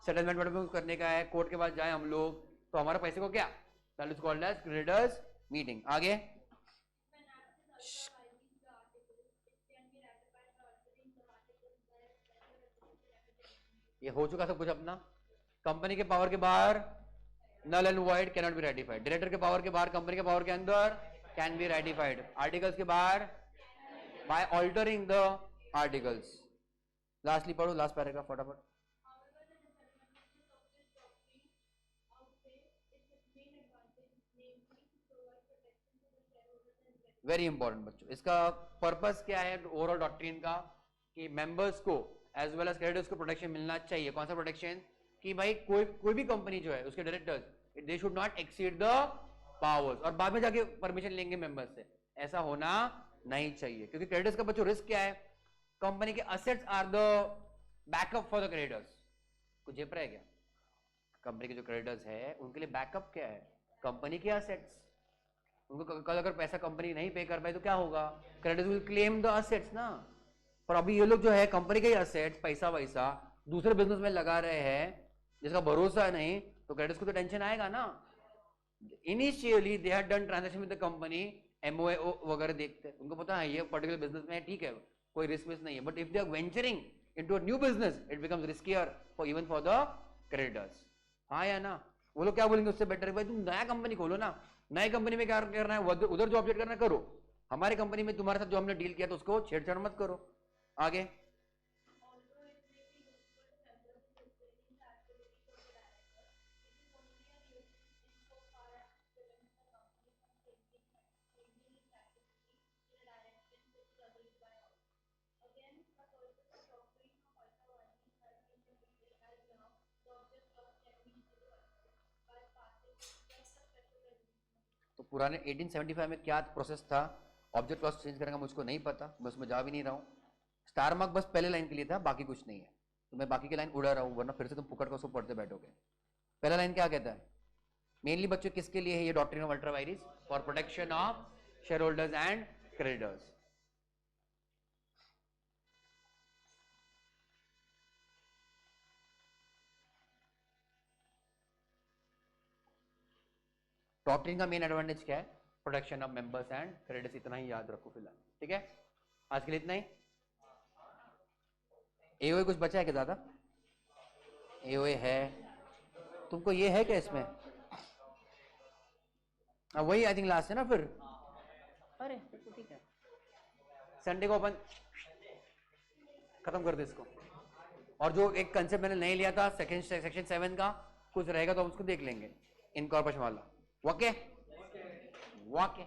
सेटलमेंट करने का है, कोर्ट के पास जाए हम लोग, तो हमारे पैसे को क्या, that is called as creditors meeting. आगे ये हो चुका सब कुछ अपना। कंपनी के पावर के बाहर null and void cannot be ratified. Director के पावर के बाहर, कंपनी के पावर के अंदर कैन बी रेटिफाइड। आर्टिकल्स के बाहर by altering the articles. Lastly पढ़ो, लास्ट पैराग्राफ फटाफट। वेरी इंपॉर्टेंट बच्चों, इसका पर्पस क्या है ओवरऑल डॉक्ट्रिन का? कि मेंबर्स को एज वेल एज क्रेडिटर्स को प्रोटेक्शन मिलना चाहिए। कौन सा प्रोटेक्शन? कि भाई कोई भी कंपनी जो है उसके directors they should not exceed the powers, और बाद में जाके परमिशन लेंगे मेंबर्स से, ऐसा होना नहीं चाहिए। क्योंकि क्रेडिटर्स का बच्चों रिस्क क्या है? कंपनी के assets are the backup for the creditors. कुछ जेप रहा है क्या? कंपनी के जो क्रेडिटर्स है उनके लिए बैकअप क्या है? कंपनी के असेट्स। उनको कल अगर पैसा कंपनी नहीं पे कर पाए तो क्या होगा? Creditors will claim the assets ना। पर अभी ये लोग जो है कंपनी के असेट्स, पैसा वैसा दूसरे बिजनेस में लगा रहे हैं जिसका भरोसा नहीं, तो क्रेडिटर्स को तो टेंशन आएगा ना। Initially they had done transaction with the company, MOA वगैरह देखते हैं, उनको पता है ये पर्टिकुलर बिजनेस में है, ठीक है कोई रिस्क विस्क नहीं है। But if they are venturing into a new business it becomes riskier for even for the creditors. हाँ या ना? वो लोग क्या बोलेंगे उससे बेटर है भाई तुम नया कंपनी खोलो ना, नई कंपनी में क्या करना है उधर जो ऑब्जेक्ट करना है करो, हमारी कंपनी में तुम्हारे साथ जो हमने डील किया तो उसको छेड़छाड़ मत करो। आगे तो पुराने 1875 में क्या प्रोसेस था ऑब्जेक्ट क्लॉज चेंज करने का मुझको नहीं पता, मैं उसमें जा भी नहीं रहा हूँ। स्टार मार्क बस पहले लाइन के लिए था, बाकी कुछ नहीं है, तो मैं बाकी की लाइन उड़ा रहा हूँ, वरना फिर से तुम पुकड़ का उसको पढ़ते बैठोगे। पहला लाइन क्या कहता है? मेनली बच्चों किसके लिए है ये doctrine of ultra vires? For protection of share holders and creditors. Doctrine का मेन एडवांटेज क्या है? Protection of members and creditors. इतना ही याद रखो फिलहाल, ठीक है? आज के लिए इतना ही। एओए कुछ बचा है क्या ज्यादा? एओए है, तुमको ये है क्या इसमें? अब वही आई थिंक लास्ट है ना फिर। अरे तो ठीक है, संडे को अपन खत्म कर दे इसको। और जो एक कंसेप्ट मैंने नहीं लिया था सेक्शन 7 का, कुछ रहेगा तो हम उसको देख लेंगे, इनकॉर्पोरेशन वाला। Okay okay.